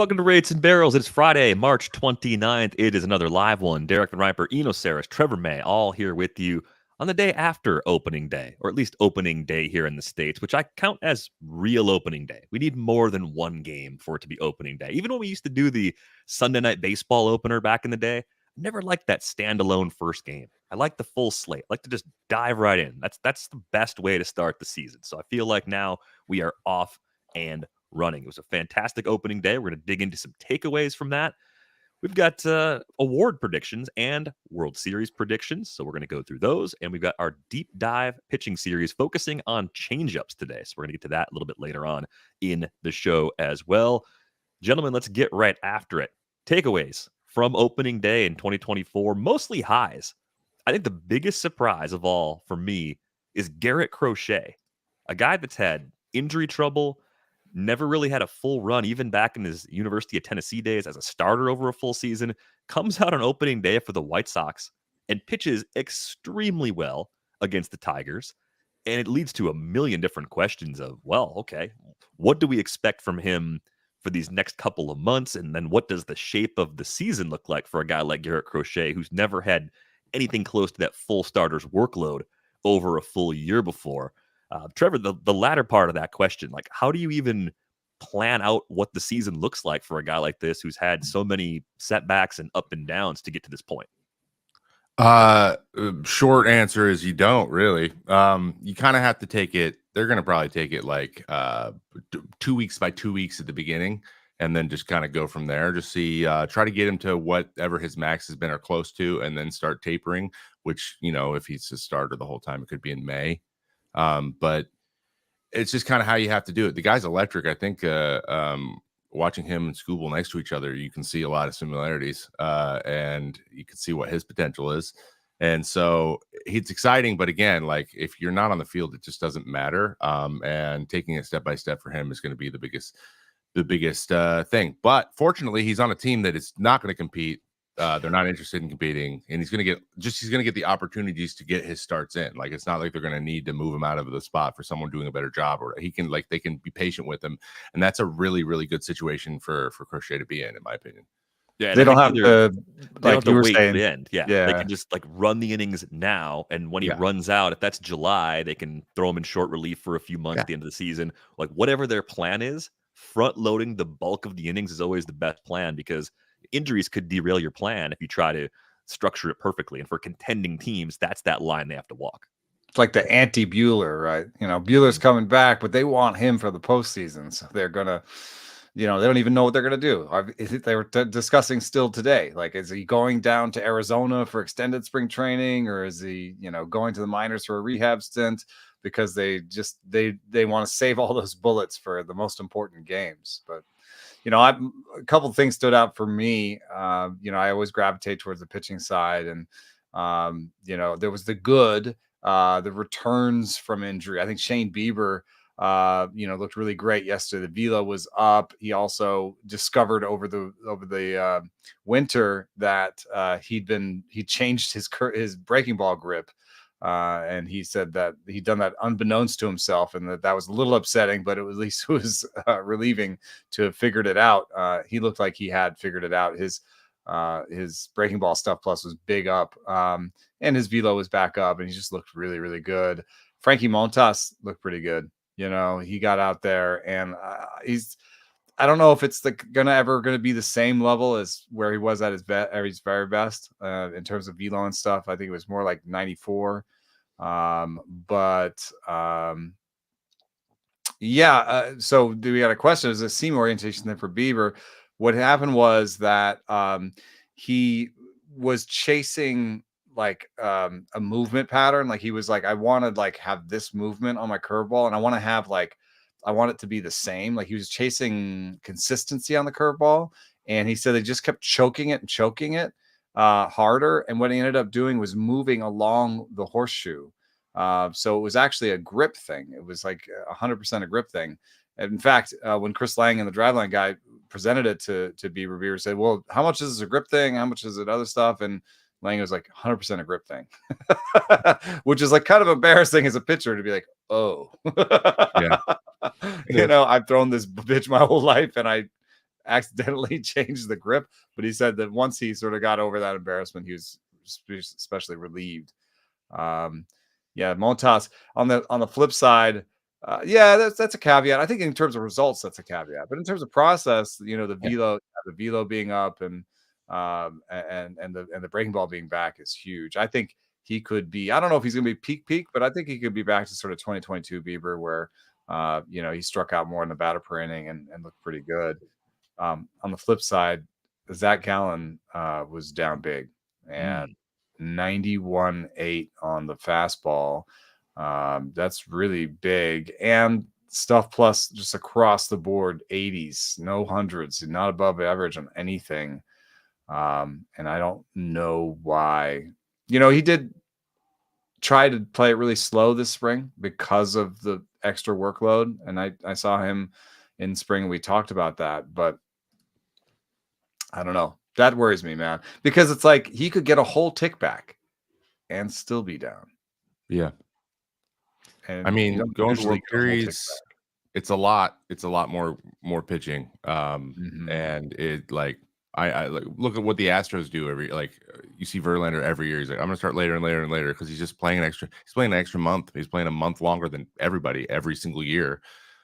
Welcome to Rates and Barrels. It's Friday, March 29th. It is another live one. Derek the Riper, Eno Saris, Trevor May, all here with you on the day after opening day, or at least opening day here in the States, which I count as real opening day. We need more than one game for it to be opening day. Even when we used to do the Sunday night baseball opener back in the day, I never liked that standalone first game. I like the full slate. I like to just dive right in. That's the best way to start the season. So I feel like now we are off and running. It was a fantastic opening day. We're going to dig into some takeaways from that. We've got award predictions and World Series predictions, so we're going to go through those. And we've got our deep dive pitching series focusing on changeups today. So we're going to get to that a little bit later on in the show as well. Gentlemen, let's get right after it. Takeaways from opening day in 2024, mostly highs. I think the biggest surprise of all for me is Garrett Crochet, a guy that's had injury trouble, never really had a full run, even back in his University of Tennessee days as a starter over a full season, comes out on opening day for the White Sox and pitches extremely well against the Tigers. And it leads to a million different questions of, well, okay, what do we expect from him for these next couple of months? And then what does the shape of the season look like for a guy like Garrett Crochet, who's never had anything close to that full starter's workload over a full year before? Trevor, the latter part of that question, like how do you even plan out what the season looks like for a guy like this who's had so many setbacks and up and downs to get to this point? Short answer is you don't really. You kind of have to take it. They're going to probably take it like 2 weeks by 2 weeks at the beginning, and then just kind of go from there. Just see, try to get him to whatever his max has been or close to, and then start tapering. Which, you know, if he's a starter the whole time, it could be in May. But it's just kind of how you have to do it. The guy's electric. I think watching him and Scooble next to each other, you can see a lot of similarities, and you can see what his potential is. And so it's exciting. But again, like if you're not on the field, it just doesn't matter. And taking it step by step for him is going to be the biggest thing. But fortunately, he's on a team that is not going to compete. They're not interested in competing, and he's going to get the opportunities to get his starts in. Like, it's not like they're going to need to move him out of the spot for someone doing a better job, or they can be patient with him. And that's a really, really good situation for Crochet to be in my opinion. Yeah, they don't have to, like you were saying, saying, the end. Yeah, they can just like run the innings now, and when he runs out, if that's July, they can throw him in short relief for a few months at the end of the season. Like whatever their plan is, front loading the bulk of the innings is always the best plan, because injuries could derail your plan if you try to structure it perfectly. And for contending teams, that's that line they have to walk. It's like the anti-Bueller, right? You know, Bueller's coming back, but they want him for the postseason. So they're going to, you know, they don't even know what they're going to do. They were discussing still today. Like, is he going down to Arizona for extended spring training, or is he, you know, going to the minors for a rehab stint? Because they want to save all those bullets for the most important games. But you know, a couple of things stood out for me. You know, I always gravitate towards the pitching side, and you know, there was the returns from injury. I think Shane Bieber, you know, looked really great yesterday. The velo was up. He also discovered over the winter that he changed his breaking ball grip. And he said that he'd done that unbeknownst to himself, and that was a little upsetting, but at least it was relieving to have figured it out. He looked like he had figured it out. His breaking ball stuff plus was big up, and his velo was back up, and he just looked really, really good. Frankie Montas looked pretty good. You know, he got out there, and I don't know if it's ever going to be the same level as where he was at his very best in terms of velo and stuff. I think it was more like 94. So we got a question. Is a seam orientation then for Bieber? What happened was that he was chasing like a movement pattern. Like he was like, I want to like have this movement on my curveball, and I want it to be the same. Like he was chasing consistency on the curveball, and he said they just kept choking it harder. And what he ended up doing was moving along the horseshoe. So it was actually a grip thing. It was like 100% a grip thing. And in fact, when Chris Lang and the Driveline guy presented it to Bieber said, well, how much is this a grip thing? How much is it other stuff? And Lang was like 100% a grip thing, which is like kind of embarrassing as a pitcher to be like, oh, yeah. You know, I've thrown this bitch my whole life, and accidentally changed the grip, but he said that once he sort of got over that embarrassment, he was especially relieved. Yeah, Montas on the flip side, yeah, that's a caveat. I think in terms of results, that's a caveat. But in terms of process, the velo being up and the breaking ball being back is huge. I think he could be. I don't know if he's going to be peak, but I think he could be back to sort of 2022 Bieber, where he struck out more in the batter per inning and looked pretty good. On the flip side, Zach Gallen was down big and 91.8 on the fastball. That's really big, and stuff plus just across the board 80s, no hundreds, not above average on anything. And I don't know why. He did try to play it really slow this spring because of the extra workload, and I saw him in spring. We talked about that, but I don't know. That worries me, man, because it's like he could get a whole tick back and still be down. Yeah. And I mean, going to World Series, it's a lot more pitching. And it I look at what the Astros do you see Verlander every year. He's like, I'm gonna start later and later and later because he's just playing he's playing an extra month. He's playing a month longer than everybody every single year.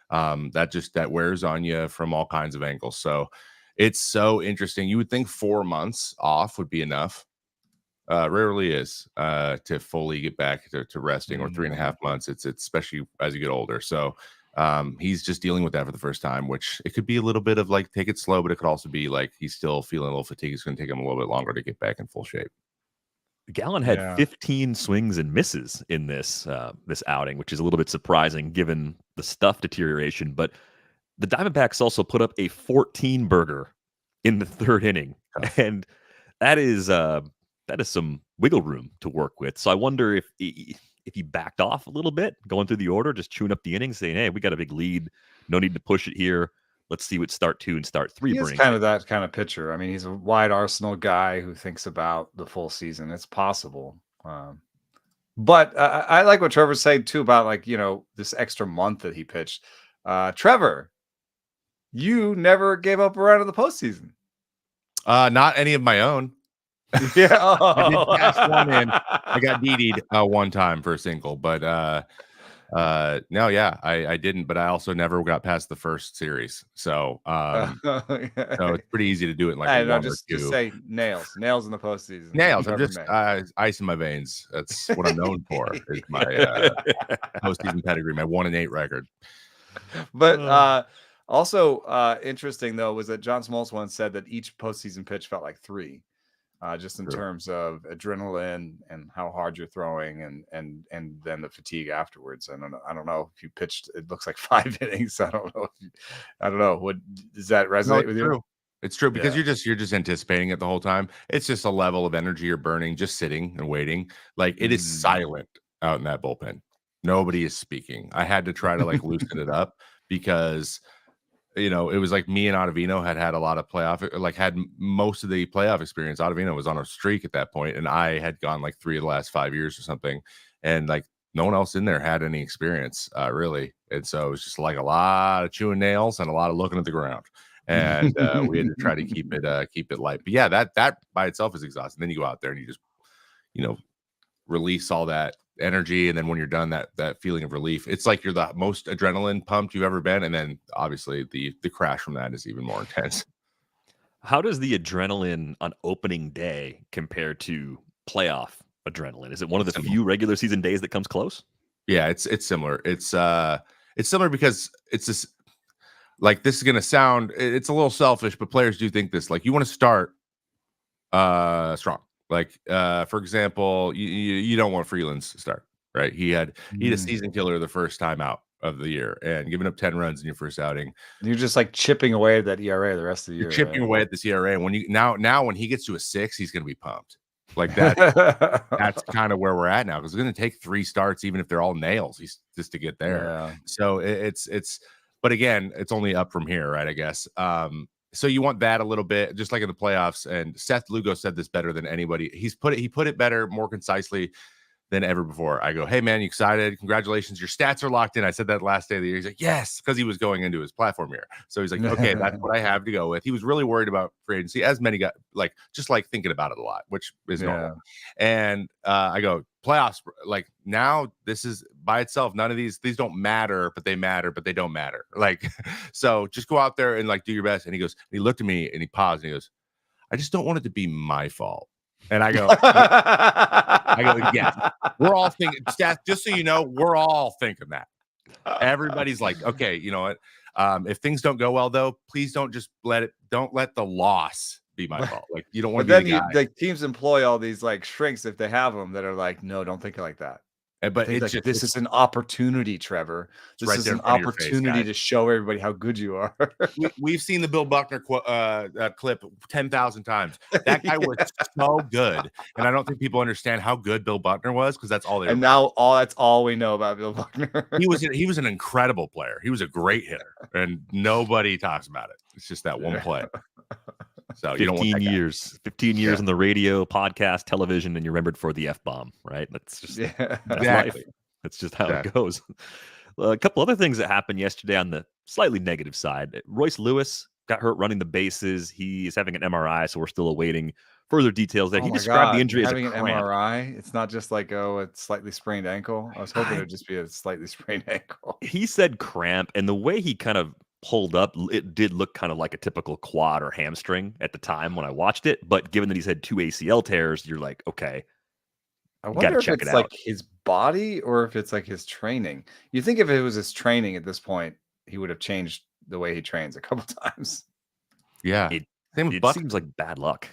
That wears on you from all kinds of angles. So it's so interesting. You would think 4 months off would be enough. Rarely is to fully get back to resting, or 3.5 months. It's especially as you get older. So he's just dealing with that for the first time, which it could be a little bit of take it slow, but it could also be he's still feeling a little fatigued. It's going to take him a little bit longer to get back in full shape. Gallen had 15 swings and misses in this outing, which is a little bit surprising given the stuff deterioration. But the Diamondbacks also put up a 14-burger in the third inning, and that is some wiggle room to work with. So I wonder if he backed off a little bit, going through the order, just chewing up the innings, saying, "Hey, we got a big lead. No need to push it here. Let's see what start 2 and start 3 brings." He's kind of that kind of pitcher. I mean, he's a wide arsenal guy who thinks about the full season. It's possible. But I like what Trevor's saying too about this extra month that he pitched. Trevor, you never gave up a run in the postseason. Not any of my own. Yeah, I did cash one in. I got DD'd one time for a single, but no, yeah, I didn't. But I also never got past the first series, so so it's pretty easy to do it in I a one just or two. say nails in the postseason. Nails. I'm just ice in my veins. That's what I'm known for. Is my postseason pedigree, my 1-8 record. But also interesting though was that John Smoltz once said that each postseason pitch felt like 3. Just in terms of adrenaline and how hard you're throwing, and then the fatigue afterwards. I don't know if you pitched. It looks like 5 innings. I don't know. What does that resonate with you? It's true because you're just anticipating it the whole time. It's just a level of energy you're burning, just sitting and waiting. It is silent out in that bullpen. Nobody is speaking. I had to try to loosen it up because it was me and Ottavino had a lot of playoff, had most of the playoff experience. Ottavino was on a streak at that point, and I had gone 3 of the last 5 years or something, and no one else in there had any experience really. And so it was just a lot of chewing nails and a lot of looking at the ground, and we had to try to keep it light. But yeah, that by itself is exhausting. Then you go out there and you just release all that energy, and then when you're done, that feeling of relief, it's like you're the most adrenaline pumped you've ever been, and then obviously the crash from that is even more intense. How does the adrenaline on opening day compare to playoff adrenaline? Is it one of the few regular season days that comes close? Yeah, it's similar. It's similar because it's this this is gonna sound, it's a little selfish, but players do think this, you want to start strong. For example, you don't want Freeland's to start, right? He had a season killer the first time out of the year and giving up 10 runs in your first outing. You're just chipping away at that ERA the rest of the year. You're chipping away at this ERA. And when you now when he gets to a 6, he's going to be pumped. That's kind of where we're at now, because it's going to take 3 starts, even if they're all nails, just to get there. Yeah. So it's but again, it's only up from here, right? I guess. So you want that a little bit, just like in the playoffs. And Seth Lugo said this better than anybody. He put it better, more concisely. than ever before. I go, hey man, you excited? Congratulations, your stats are locked in. I said that last day of the year. He's like, yes, because he was going into his platform year. So he's like, okay, that's what I have to go with. He was really worried about free agency, as many got like just like thinking about it a lot, which is normal. And I go, playoffs, like now this is by itself. None of these don't matter, but they matter, but they don't matter. Like, so just go out there and like do your best. And he goes, he looked at me and he paused and he goes, I just don't want it to be my fault. And I go, yes, we're all thinking, stats, just so you know, we're all thinking that. Everybody's like, okay, you know what? If things don't go well, though, please don't let the loss be my fault. Like, you don't want to be the guy. Like teams employ all these like shrinks if they have them that are like, no, don't think like that. But it's like, just, this is an opportunity, Trevor. This is an opportunity to show everybody how good you are. We've seen the Bill Buckner clip 10,000 times. That guy was so good, and I don't think people understand how good Bill Buckner was because that's all they. And now that's all we know about Bill Buckner. He was an incredible player. He was a great hitter, and nobody talks about it. It's just that one play. So 15 years on the radio, podcast, television, and you're remembered for the F-bomb, right? That's just exactly. That's just how it goes. A couple other things that happened yesterday on the slightly negative side. Royce Lewis got hurt running the bases. He is having an MRI, so we're still awaiting further details there. He described the injury as having an MRI. It's not just like, oh, it's slightly sprained ankle. I was hoping it would just be a slightly sprained ankle. He said cramp, and the way he kind of pulled up, it did look kind of like a typical quad or hamstring at the time when I watched it. But given that he's had 2 ACL tears, you're like, okay, I wonder if it's like his body or if it's like his training. You think if it was his training at this point, he would have changed the way he trains a couple times. Yeah, it seems like bad luck.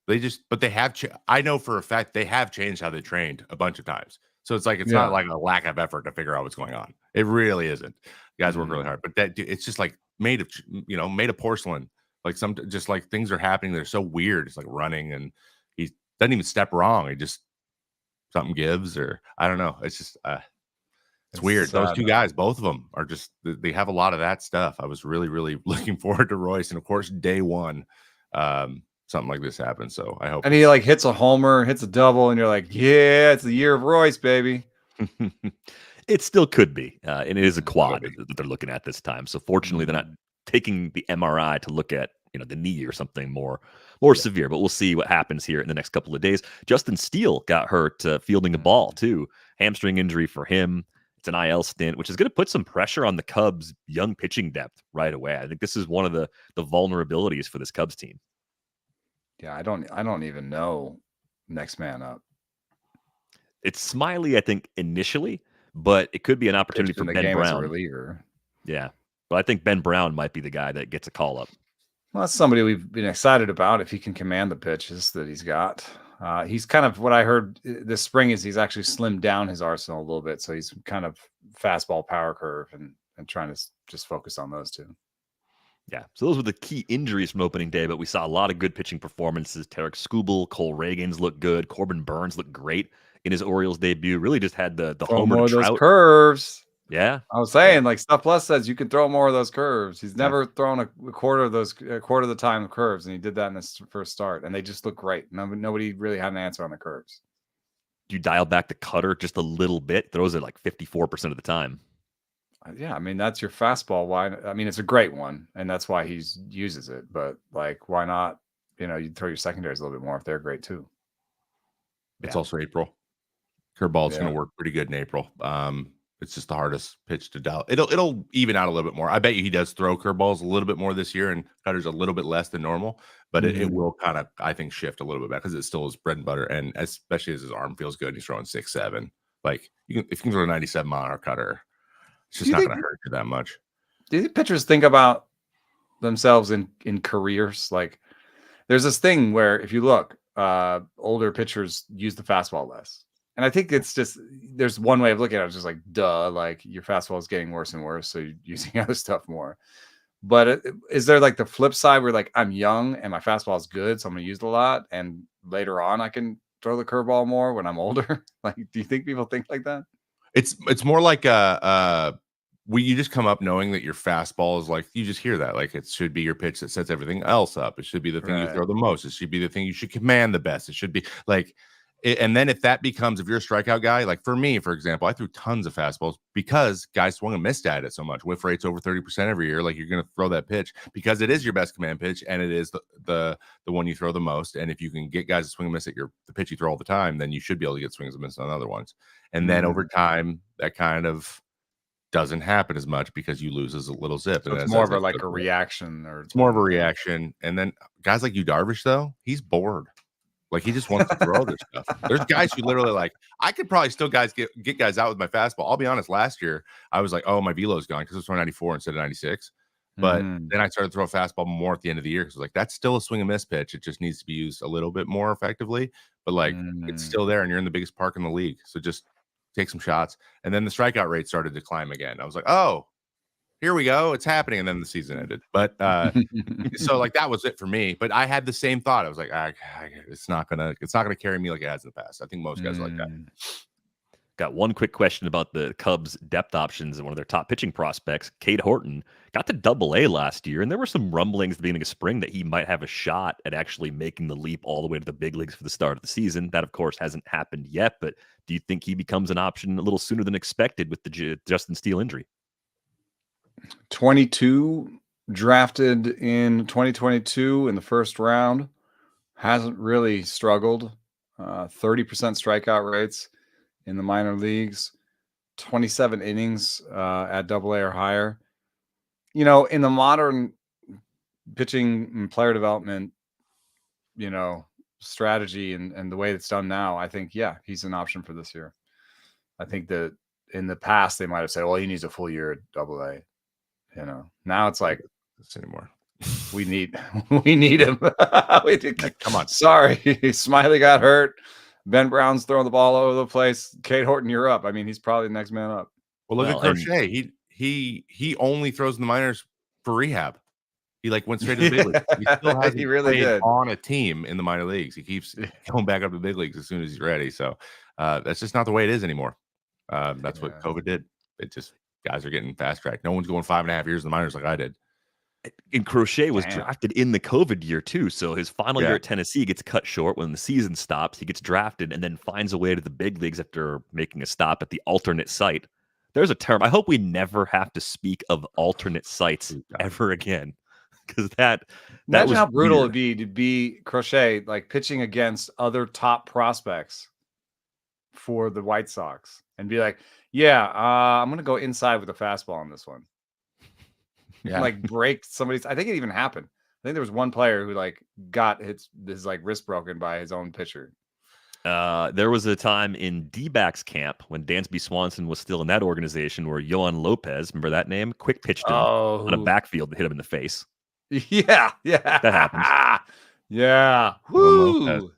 But they have. I know for a fact they have changed how they trained a bunch of times. So it's like it's not like a lack of effort to figure out what's going on. It really isn't. You guys work really hard, but it's just like made of porcelain. Like just like things are happening. They're so weird. It's like running, and he doesn't even step wrong. He just something gives, or I don't know. It's just it's weird. Those two guys, both of them are just they have a lot of that stuff. I was really, really looking forward to Royce, and of course, day one, something like this happens. So I hope. And he like hits a homer, hits a double, and you're like, yeah, it's the year of Royce, baby. It still could be, and it is a quad that they're looking at this time. So fortunately, they're not taking the MRI to look at the knee or something more severe. But we'll see what happens here in the next couple of days. Justin Steele got hurt fielding the ball too, hamstring injury for him. It's an IL stint, which is going to put some pressure on the Cubs' young pitching depth right away. I think this is one of the vulnerabilities for this Cubs team. Yeah, I don't even know next man up. It's Smiley, I think, initially. But it could be an opportunity for Ben Brown. As a reliever. Yeah. But I think Ben Brown might be the guy that gets a call up. Well, that's somebody we've been excited about if he can command the pitches that he's got. He's kind of what I heard this spring is he's actually slimmed down his arsenal a little bit. So he's kind of fastball power curve and trying to just focus on those two. Yeah. So those were the key injuries from opening day, but we saw a lot of good pitching performances. Tarek Skubal, Cole Reagans looked good. Corbin Burns looked great in his Orioles debut. Really just had the homer to Trout. Those curves. Yeah. I was saying, like Stuff Plus says you can throw more of those curves. He's never thrown a quarter of the time curves, and he did that in his first start, and they just look great. Nobody really had an answer on the curves. Do you dial back the cutter just a little bit? Throws it like 54% of the time. Yeah, I mean, that's your fastball. Why? I mean, it's a great one, and that's why he uses it. But like, why not? You throw your secondaries a little bit more if they're great too. It's also April. Curveball is going to work pretty good in April. It's just the hardest pitch to dial. It'll even out a little bit more. I bet you he does throw curveballs a little bit more this year, and cutters a little bit less than normal. But it will kind of, I think, shift a little bit back because it's still his bread and butter, and especially as his arm feels good, he's throwing 6-7. Like if you can throw a 97-mile-an-hour cutter, it's just not going to hurt you that much. Do you think pitchers think about themselves in careers? Like, there's this thing where if you look, older pitchers use the fastball less. And I think it's just, there's one way of looking at it. It's just like, duh, like your fastball is getting worse and worse. So you're using other stuff more. But is there like the flip side where like I'm young and my fastball is good, so I'm going to use it a lot. And later on, I can throw the curveball more when I'm older? Like, do you think people think like that? It's more like you just come up knowing that your fastball is like, you just hear that. Like it should be your pitch that sets everything else up. It should be the thing you throw the most. It should be the thing you should command the best. It should be like, And then if that becomes, if you're a strikeout guy, like for me, for example, I threw tons of fastballs because guys swung and missed at it so much. Whiff rate's over 30% every year. Like you're going to throw that pitch because it is your best command pitch and it is the one you throw the most. And if you can get guys to swing and miss at the pitch you throw all the time, then you should be able to get swings and misses on other ones. And then over time, that kind of doesn't happen as much because you lose as a little zip. So and it's more of a reaction, or it's more of a reaction. And then guys like Darvish, though, he's bored. Like he just wants to throw other stuff. There's guys who literally like, I could probably still get guys out with my fastball. I'll be honest, last year I was like, oh, my velo's gone because it was throwing 94 instead of 96. But then I started to throw a fastball more at the end of the year because like that's still a swing and miss pitch. It just needs to be used a little bit more effectively. But like it's still there, and you're in the biggest park in the league. So just take some shots. And then the strikeout rate started to climb again. I was like, oh, here we go, it's happening. And then the season ended. But so like that was it for me. But I had the same thought. I was like, it's not gonna carry me like it has in the past. I think most guys are like that. Got one quick question about the Cubs depth options and one of their top pitching prospects, Cade Horton, got to Double-A last year, and there were some rumblings at the beginning of spring that he might have a shot at actually making the leap all the way to the big leagues for the start of the season. That, of course, hasn't happened yet, but do you think he becomes an option a little sooner than expected with the Justin Steele injury? 22, drafted in 2022 in the first round, hasn't really struggled. 30% strikeout rates in the minor leagues, 27 innings at Double-A or higher. You know, in the modern pitching and player development, you know, strategy and the way it's done now, I think, yeah, he's an option for this year. I think that in the past, they might have said, well, he needs a full year at Double-A. You know, now it's like, anymore. We need him. Come on. Sorry. Smiley got hurt. Ben Brown's throwing the ball all over the place. Cade Horton, you're up. I mean, he's probably the next man up. Well, look at Crochet. He only throws in the minors for rehab. He like went straight to the big leagues. He still hasn't played on a team in the minor leagues. He keeps going back up to the big leagues as soon as he's ready. So that's just not the way it is anymore. That's what COVID did. It just, guys are getting fast tracked. No one's going 5.5 years in the minors like I did. And Crochet was drafted in the COVID year too. So his final year at Tennessee gets cut short when the season stops. He gets drafted and then finds a way to the big leagues after making a stop at the alternate site. There's a term. I hope we never have to speak of alternate sites ever again. Because imagine how brutal it'd be to be Crochet, like pitching against other top prospects for the White Sox and be like, I'm going to go inside with a fastball on this one. Yeah. Like break somebody's. I think it even happened. I think there was one player who like got his like wrist broken by his own pitcher. There was a time in D-backs camp when Dansby Swanson was still in that organization where Yohan Lopez, remember that name? Quick pitched him on a backfield that hit him in the face. Yeah. That happened. Yeah. Woo.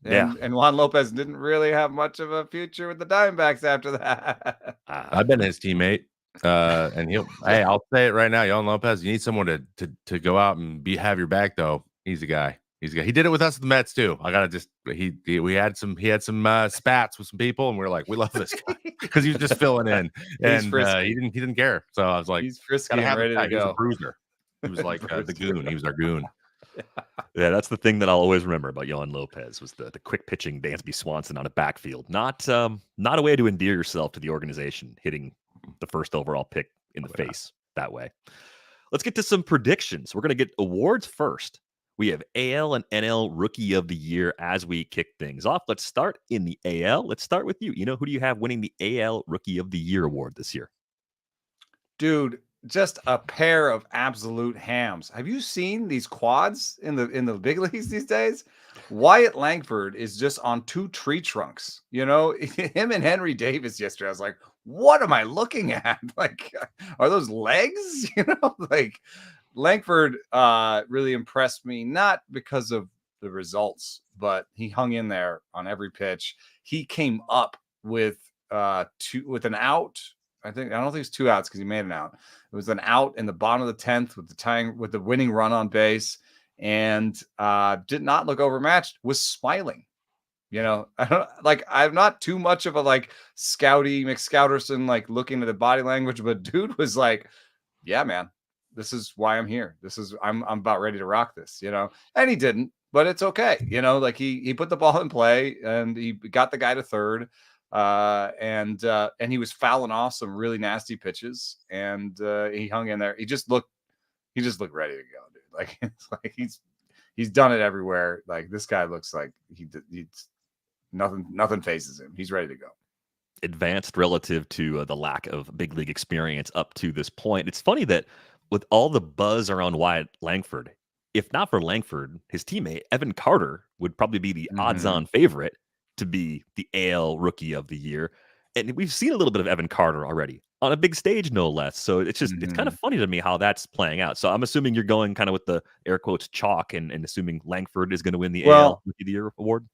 And Juan Lopez didn't really have much of a future with the Diamondbacks after that. I've been his teammate. And hey, I'll say it right now, Yohan Lopez, you need someone to go out and have your back though. He's a guy. He did it with us at the Mets too. I gotta just he had some spats with some people, and we were like, we love this guy because he was just filling in, and he didn't care. So I was like, he's frisky and ready to go. He was a bruiser. He was like the goon. He was our goon. Yeah, that's the thing that I'll always remember about Yohan Lopez was the quick pitching Dansby Swanson on a backfield. Not a way to endear yourself to the organization, hitting the first overall pick in the face that way. Let's get to some predictions. We're going to get awards first. We have AL and NL Rookie of the Year as we kick things off. Let's start in the AL. Let's start with you. Who do you have winning the AL Rookie of the Year award this year? Dude, just a pair of absolute hams. Have you seen these quads in the big leagues these days? Wyatt Langford is just on 2 tree trunks. You know, him and Henry Davis yesterday. I was like, what am I looking at? Like, are those legs? You know, like Langford really impressed me, not because of the results, but he hung in there on every pitch. He came up with an out. I don't think it was 2 outs because he made an out. It was an out in the bottom of the 10th with the winning run on base, and did not look overmatched. Was smiling. You know, I'm not too much of a like Scouty McScouterson, like looking at the body language, but dude was like, yeah, man, this is why I'm here. I'm about ready to rock this, you know, and he didn't, but it's okay. Like he put the ball in play and he got the guy to third. And he was fouling off some really nasty pitches, and he hung in there. He just looked ready to go, dude. Like it's like he's done it everywhere. Like this guy looks like he's nothing phases him. He's ready to go. Advanced relative to the lack of big league experience up to this point. It's funny that with all the buzz around Wyatt Langford, if not for Langford, his teammate Evan Carter would probably be the odds-on favorite to be the AL Rookie of the Year. And we've seen a little bit of Evan Carter already on a big stage, no less. So it's just it's kind of funny to me how that's playing out. So I'm assuming you're going kind of with the air quotes chalk and assuming Langford is going to win the AL Rookie of the Year award.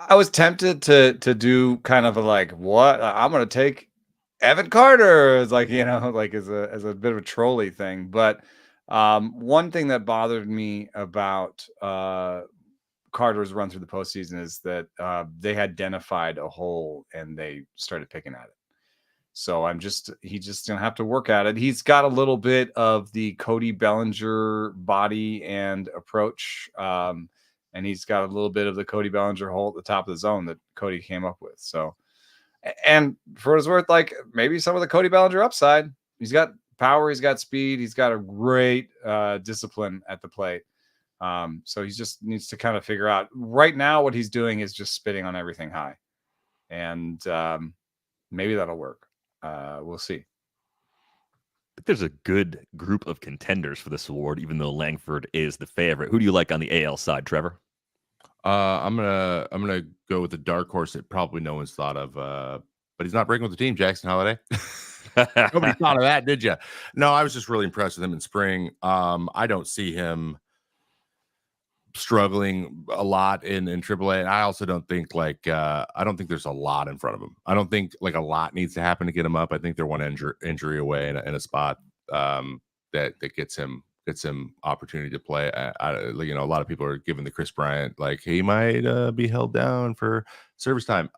I was tempted to do kind of a like, what? I'm going to take Evan Carter as like, like as a bit of a trolley thing. But one thing that bothered me about Carter's run through the postseason is that they had identified a hole and they started picking at it. So he's just gonna have to work at it. He's got a little bit of the Cody Bellinger body and approach, and he's got a little bit of the Cody Bellinger hole at the top of the zone that Cody came up with. So, and for what it's worth, like maybe some of the Cody Bellinger upside. He's got power, he's got speed, he's got a great discipline at the plate. So he just needs to kind of figure out right now what he's doing is just spitting on everything high. And maybe that'll work. We'll see. There's a good group of contenders for this award, even though Langford is the favorite. Who do you like on the AL side, Trevor? I'm gonna go with the dark horse that probably no one's thought of, but he's not breaking with the team, Jackson Holliday. Nobody thought of that, did you? No, I was just really impressed with him in spring. I don't see him struggling a lot in AAA, and I also don't think I don't think there's a lot in front of him. I don't think like a lot needs to happen to get him up. I think they're one injury away in a spot that gets him opportunity to play. A lot of people are giving the Chris Bryant like he might be held down for service time.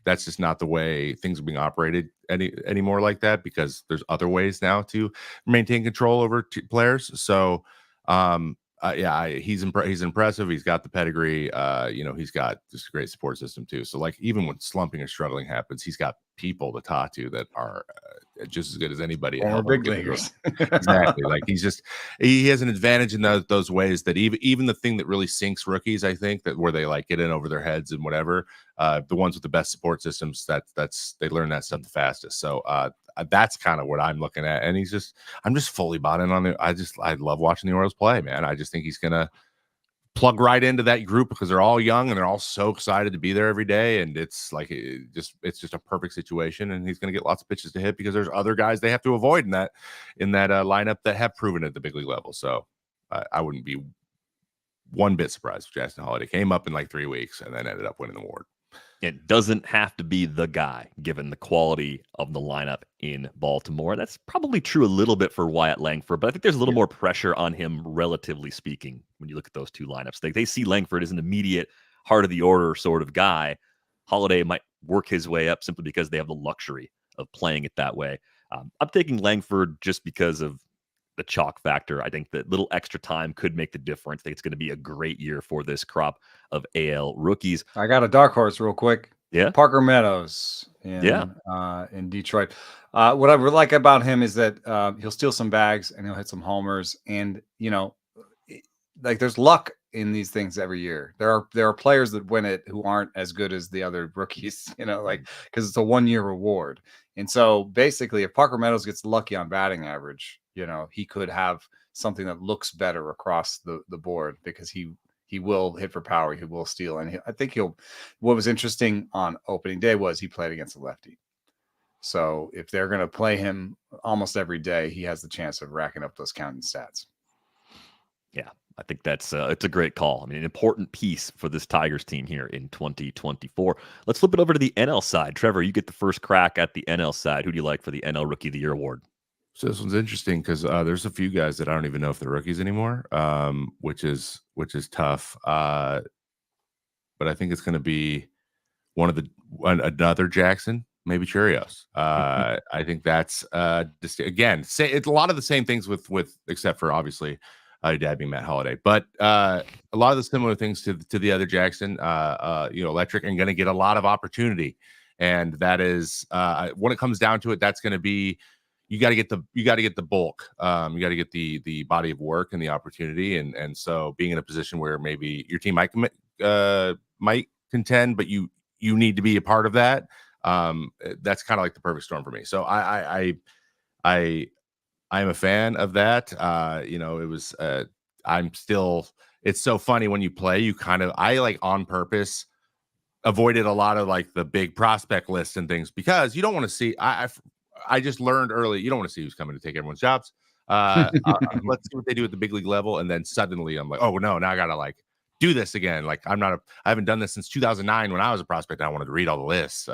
That's just not the way things are being operated anymore like that, because there's other ways now to maintain control over players. So he's impressive. He's got the pedigree. He's got just a great support system too. So like even when slumping or struggling happens, he's got people to talk to that are just as good as anybody. Big leaguers. Exactly. Like he has an advantage in those ways that even the thing that really sinks rookies, I think, that where they like get in over their heads and whatever, the ones with the best support systems, they learn that stuff the fastest. So that's kind of what I'm looking at. And I'm just fully bought in on it. I love watching the Orioles play, man. I just think he's going to plug right into that group because they're all young and they're all so excited to be there every day. And it's like, it's just a perfect situation. And he's going to get lots of pitches to hit because there's other guys they have to avoid in that lineup that have proven at the big league level. So I wouldn't be one bit surprised if Jackson Holliday came up in like 3 weeks and then ended up winning the award. It doesn't have to be the guy, given the quality of the lineup in Baltimore. That's probably true a little bit for Wyatt Langford, but I think there's a little more pressure on him, relatively speaking, when you look at those two lineups. They see Langford as an immediate heart of the order sort of guy. Holliday might work his way up simply because they have the luxury of playing it that way. I'm taking Langford just because of the chalk factor. I think that little extra time could make the difference. I think it's going to be a great year for this crop of AL rookies. I got a dark horse real quick. Yeah. Like Meadows in Detroit. What I really like about him is that he'll steal some bags and he'll hit some homers. And, like there's luck in these things every year. There are players that win it who aren't as good as the other rookies, because it's a 1-year reward. And so basically if Parker Meadows gets lucky on batting average, he could have something that looks better across the board because he will hit for power. He will steal. And I think what was interesting on opening day was he played against a lefty. So if they're going to play him almost every day, he has the chance of racking up those counting stats. Yeah, I think it's a great call. I mean, an important piece for this Tigers team here in 2024. Let's flip it over to the NL side. Trevor, you get the first crack at the NL side. Who do you like for the NL Rookie of the Year award? So this one's interesting because there's a few guys that I don't even know if they're rookies anymore, which is tough. But I think it's going to be another Jackson, maybe Churios. I think that's just again, it's a lot of the same things with except for obviously Your dad being Matt Holliday. But a lot of the similar things to the other Jackson, Electric, and going to get a lot of opportunity. And that is when it comes down to it, that's going to be you got to get the bulk. You got to get the body of work and the opportunity. And so being in a position where maybe your team might contend, but you need to be a part of that. That's kind of like the perfect storm for me. So I'm a fan of that. It was it's so funny when you play, I like on purpose avoided a lot of like the big prospect lists and things because you don't want to see. I just learned early you don't want to see who's coming to take everyone's jobs. Let's see what they do at the big league level, and then suddenly I'm like, oh no, now I gotta like do this again. Like I haven't done this since 2009 when I was a prospect. I wanted to read all the lists.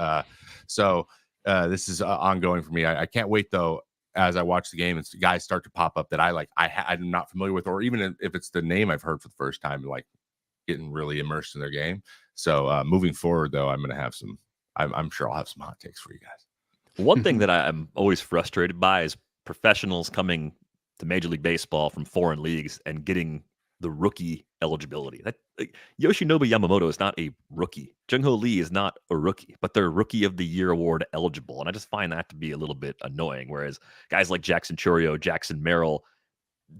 So this is ongoing for me. I can't wait though. As I watch the game and guys start to pop up that I'm not familiar with, or even if it's the name I've heard for the first time, like getting really immersed in their game. So moving forward, though, I'm sure I'll have some hot takes for you guys. One thing that I'm always frustrated by is professionals coming to Major League Baseball from foreign leagues and getting the rookie eligibility. Yoshinobu Yamamoto is not a rookie. Jung-Ho Lee is not a rookie, but they're Rookie of the Year award eligible. And I just find that to be a little bit annoying. Whereas guys like Jackson Chourio, Jackson Merrill,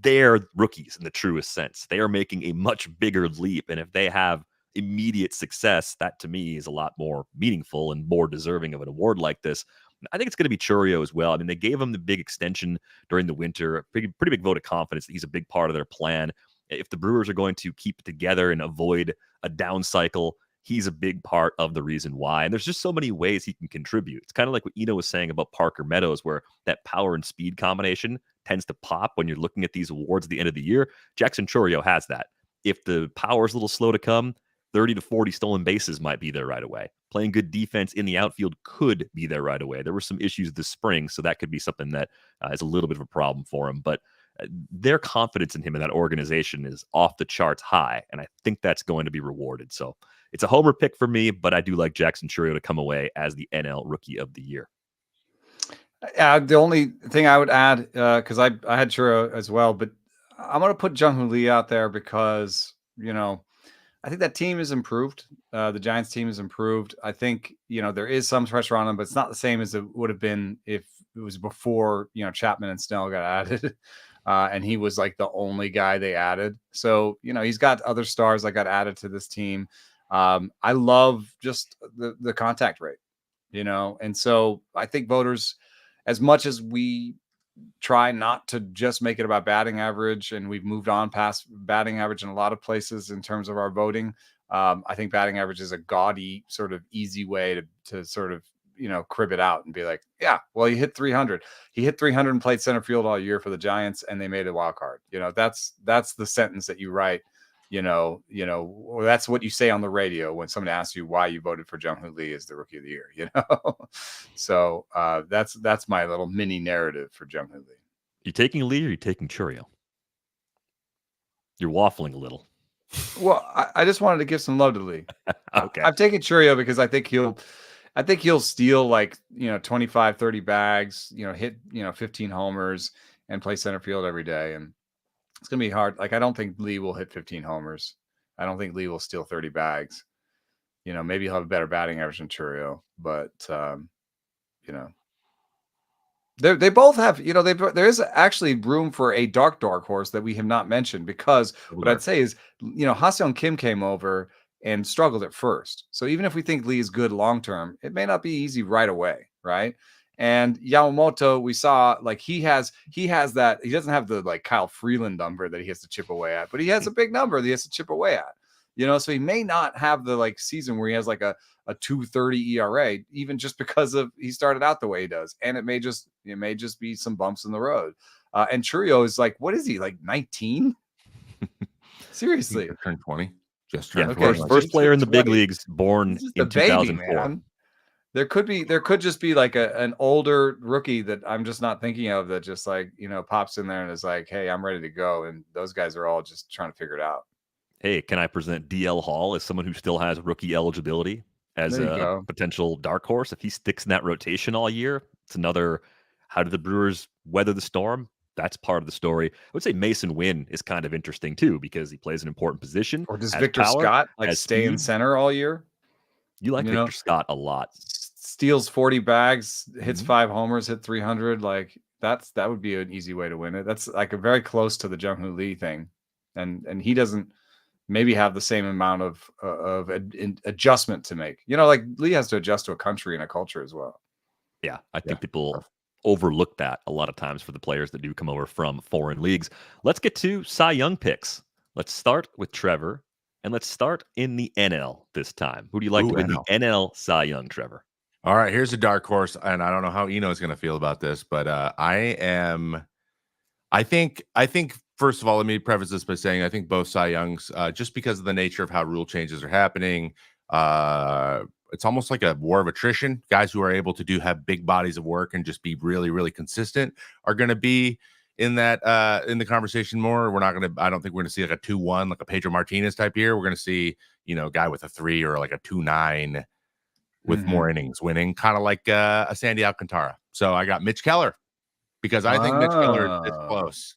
they're rookies in the truest sense. They are making a much bigger leap. And if they have immediate success, that to me is a lot more meaningful and more deserving of an award like this. I think it's going to be Chourio as well. I mean, they gave him the big extension during the winter, pretty big vote of confidence that he's a big part of their plan. If the Brewers are going to keep it together and avoid a down cycle, he's a big part of the reason why. And there's just so many ways he can contribute. It's kind of like what Eno was saying about Parker Meadows, where that power and speed combination tends to pop when you're looking at these awards at the end of the year. Jackson Chourio has that. If the power is a little slow to come, 30 to 40 stolen bases might be there right away. Playing good defense in the outfield could be there right away. There were some issues this spring, so that could be something that is a little bit of a problem for him. But their confidence in him and that organization is off the charts high, and I think that's going to be rewarded. So it's a homer pick for me, but I do like Jackson Chourio to come away as the NL Rookie of the Year. The only thing I would add, because I had Chourio as well, but I'm going to put Jung-Ho Lee out there because, I think that team is improved. The Giants team is improved. I think, there is some pressure on them, but it's not the same as it would have been if it was before, Chapman and Snell got added. And he was like the only guy they added. So, he's got other stars that got added to this team. I love just the contact rate, and so I think voters, as much as we try not to just make it about batting average, and we've moved on past batting average in a lot of places in terms of our voting. I think batting average is a gaudy sort of easy way to sort of, crib it out and be like, yeah, well, he hit 300. He hit 300 and played center field all year for the Giants, and they made a wild card. That's the sentence that you write. Or that's what you say on the radio when someone asks you why you voted for Jung-Ho Lee as the Rookie of the Year. So that's my little mini narrative for Jung-Ho Lee. You taking Lee or you taking Chourio? You're waffling a little. Well, I just wanted to give some love to Lee. Okay, I've taken Chourio because I think he'll steal 25, 30 bags, hit 15 homers and play center field every day. And it's going to be hard. I don't think Lee will hit 15 homers. I don't think Lee will steal 30 bags. Maybe he'll have a better batting average than Chourio, but they both have, there is actually room for a dark horse that we have not mentioned, because what I'd say is, Ha-Seong Kim came over and struggled at first. So even if we think Lee is good long-term, it may not be easy right away. Right. And Yamamoto, we saw he has that. He doesn't have the Kyle Freeland number that he has to chip away at, but he has a big number that he has to chip away at. So he may not have the season where he has a 2.30 ERA, even just because of he started out the way he does, and it may just be some bumps in the road. And Chourio is what is he 19? Seriously, turned 20. Just turned 20. First player in the big leagues, born in 2004. There could just be an older rookie that I'm just not thinking of that just pops in there and is hey, I'm ready to go. And those guys are all just trying to figure it out. Hey, can I present DL Hall as someone who still has rookie eligibility as a potential dark horse? If he sticks in that rotation all year, it's another, how do the Brewers weather the storm? that's part of the story. I would say Mason Wynn is kind of interesting too, because he plays an important position. Or does has Victor power, Scott like has stay in speed. center all year? You like Victor Scott a lot. Steals 40 bags, hits Mhm. 5 homers, hit 300. Like that would be an easy way to win it. That's like a very close to the Jung-Hoo Lee thing, and he doesn't maybe have the same amount of adjustment to make. You know, like Lee has to adjust to a country and a culture as well. Yeah, I think people overlook that a lot of times for the players that do come over from foreign leagues. Let's get to Cy Young picks. Let's start with Trevor, and let's start in the NL this time. Who do you like to win the NL Cy Young, Trevor? All right, here's a dark horse, and I don't know how Eno is going to feel about this, but I think first of all, let me preface this by saying I think both Cy Youngs, just because of the nature of how rule changes are happening, it's almost like a war of attrition. Guys who are able to have big bodies of work and just be really, really consistent are going to be in that in the conversation more. I don't think we're going to see like a 2-1, like a Pedro Martinez type year. We're going to see, a guy with a 3 or like a 2-9 with more innings winning, kind of like a Sandy Alcantara. So I got Mitch Keller because I think Mitch Keller is this close.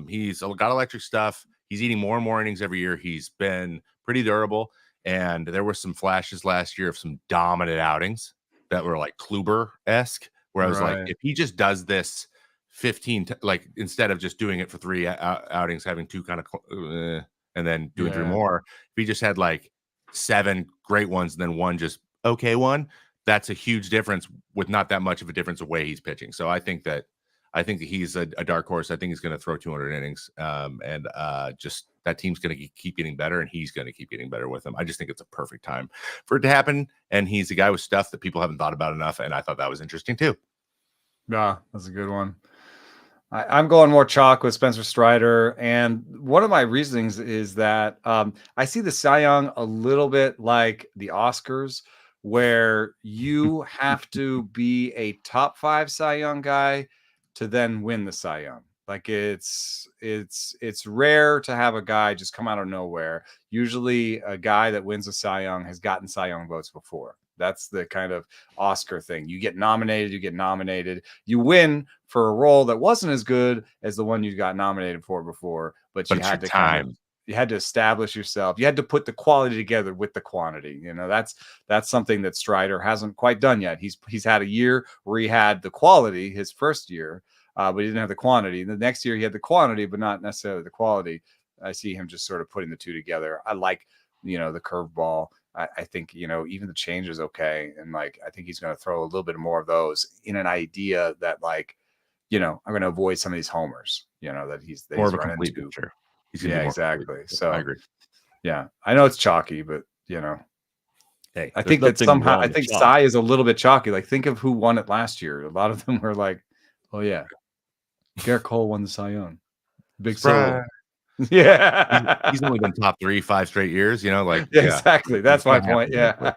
He's got electric stuff. He's eating more and more innings every year. He's been pretty durable. And there were some flashes last year of some dominant outings that were like Kluber-esque, where I was like, if he just does this 15, like instead of just doing it for 3 outings, having 2 kind of, and then doing 3 more, if he just had like 7 great ones and then 1 just okay one, that's a huge difference with not that much of a difference of way he's pitching. So I think that he's a dark horse. I think he's going to throw 200 innings, and just that team's going to keep getting better, and he's going to keep getting better with him. I just think it's a perfect time for it to happen, and he's a guy with stuff that people haven't thought about enough, and I thought that was interesting too. Yeah, that's a good one. I'm going more chalk with Spencer Strider, and one of my reasonings is that I see the Cy Young a little bit like the Oscars, where you have to be a top 5 Cy Young guy to then win the Cy Young. Like it's rare to have a guy just come out of nowhere. Usually a guy that wins a Cy Young has gotten Cy Young votes before. That's the kind of Oscar thing. You get nominated, you win for a role that wasn't as good as the one you got nominated for before, but you had to you had to establish yourself. You had to put the quality together with the quantity. That's something that Strider hasn't quite done yet. He's had a year where he had the quality his first year, but he didn't have the quantity. The next year he had the quantity, but not necessarily the quality. I see him just sort of putting the two together. I like, the curveball. I think, even the change is okay. And like, I think he's going to throw a little bit more of those in an idea that like, I'm going to avoid some of these homers, that he's more of a complete picture. Exactly. So I agree. Yeah, I know it's chalky, but hey, I think that somehow I think Cy is a little bit chalky. Like, think of who won it last year. A lot of them were like, oh yeah, Garrett Cole won the Cy Young. Big solo. Yeah, he's only been top 3 5 straight years. Exactly. That's my point. Yeah,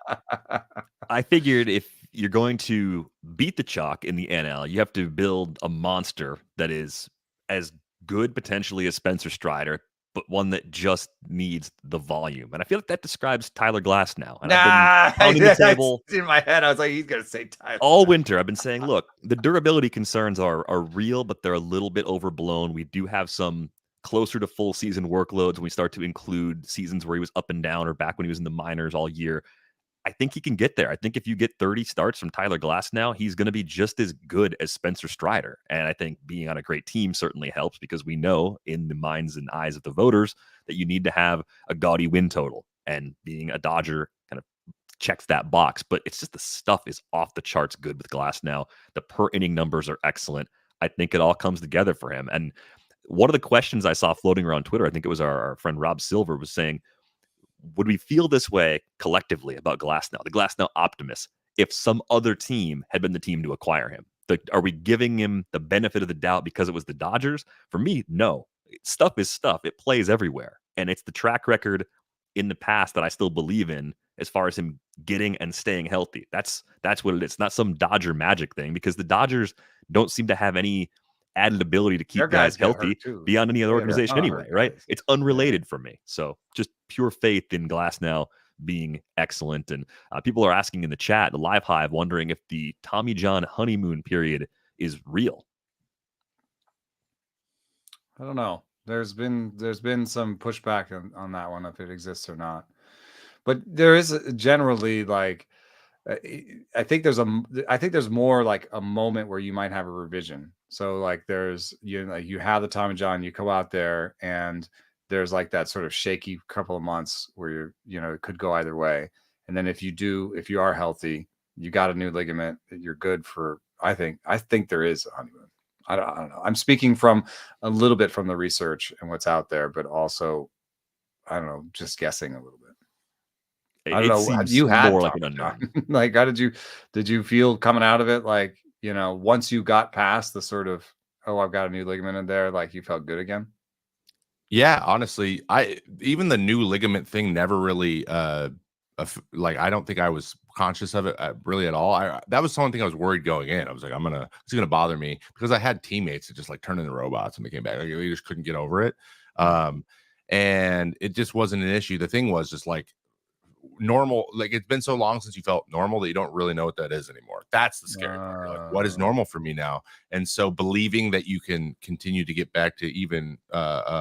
I figured if you're going to beat the chalk in the NL, you have to build a monster that is as good potentially as Spencer Strider, but one that just needs the volume. And I feel like that describes Tyler Glasnow. And I've been pounding the table in my head. I was like, he's going to say Tyler. All winter, I've been saying, look, the durability concerns are real, but they're a little bit overblown. We do have some closer to full season workloads when we start to include seasons where he was up and down or back when he was in the minors all year. I think he can get there. I think if you get 30 starts from Tyler Glasnow, he's going to be just as good as Spencer Strider. And I think being on a great team certainly helps, because we know in the minds and eyes of the voters that you need to have a gaudy win total. And being a Dodger kind of checks that box. But it's just the stuff is off the charts good with Glasnow. The per inning numbers are excellent. I think it all comes together for him. And one of the questions I saw floating around Twitter, I think it was our friend Rob Silver, was saying, would we feel this way collectively about Glasnow, the Glasnow optimists, if some other team had been the team to acquire him? Are we giving him the benefit of the doubt because it was the Dodgers? For me, no. Stuff is stuff. It plays everywhere. And it's the track record in the past that I still believe in as far as him getting and staying healthy. That's what it is. It's not some Dodger magic thing, because the Dodgers don't seem to have any added ability to keep guys healthy beyond any other organization anyway, right? It's unrelated for me. So just pure faith in Glasnow being excellent. And people are asking in the chat, the Live Hive, wondering if the Tommy John honeymoon period is real. I don't know. There's been some pushback on that one, if it exists or not. But there is generally like I think there's more like a moment where you might have a revision. So like there's you have the Tommy John, you go out there and there's like that sort of shaky couple of months where it could go either way. And then if you are healthy, you got a new ligament, you're good for I think there is a honeymoon. I don't know. I'm speaking from a little bit from the research and what's out there, but also I don't know, just guessing a little bit. I don't It know. seems You had more like an Tommy John. unknown. Like, how did you feel coming out of it? Like, once you got past the sort of, oh, I've got a new ligament in there, like you felt good again? Yeah, honestly, even the new ligament thing never really like I don't think I was conscious of it really at all. That was something I was worried going in. I was like, it's gonna bother me because I had teammates that just like turned into robots when they came back. Like, they just couldn't get over it. And it just wasn't an issue. The thing was just like normal, like it's been so long since you felt normal that you don't really know what that is anymore. That's the scary part. You're like, what is normal for me now? And so believing that you can continue to get back to even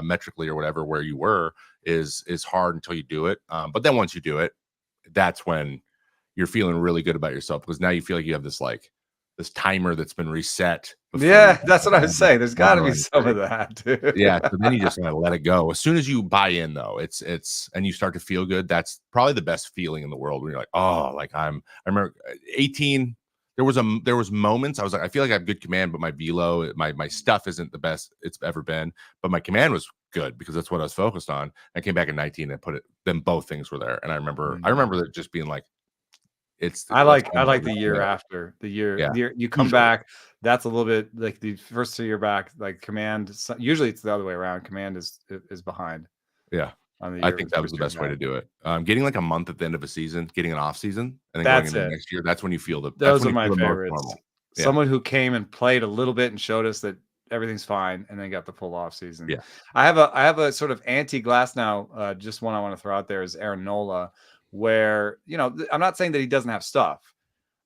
metrically or whatever where you were is hard until you do it. But then once you do it, that's when you're feeling really good about yourself because now you feel like you have this timer that's been reset. Yeah, that's what I was saying. There's got to be some of that, too. Yeah, so then you just gotta let it go. As soon as you buy in, though, it's and you start to feel good. That's probably the best feeling in the world when you're like, oh, like I remember 18. There was moments I was like, I feel like I have good command, but my velo, my stuff isn't the best it's ever been. But my command was good because that's what I was focused on. I came back in 19 and then both things were there. And I remember that just being like, I like the year after the year you come back. That's a little bit like the first year back, like command. Usually it's the other way around. Command is behind. Yeah. I think that was the best way to do it. Getting like a month at the end of a season, getting an off season, and then going into the next year. That's when you feel those are my favorites. Someone who came and played a little bit and showed us that everything's fine, and then got the full off season. Yeah. I have a sort of anti-glass now. Just one I want to throw out there is Aaron Nola, where I'm not saying that he doesn't have stuff.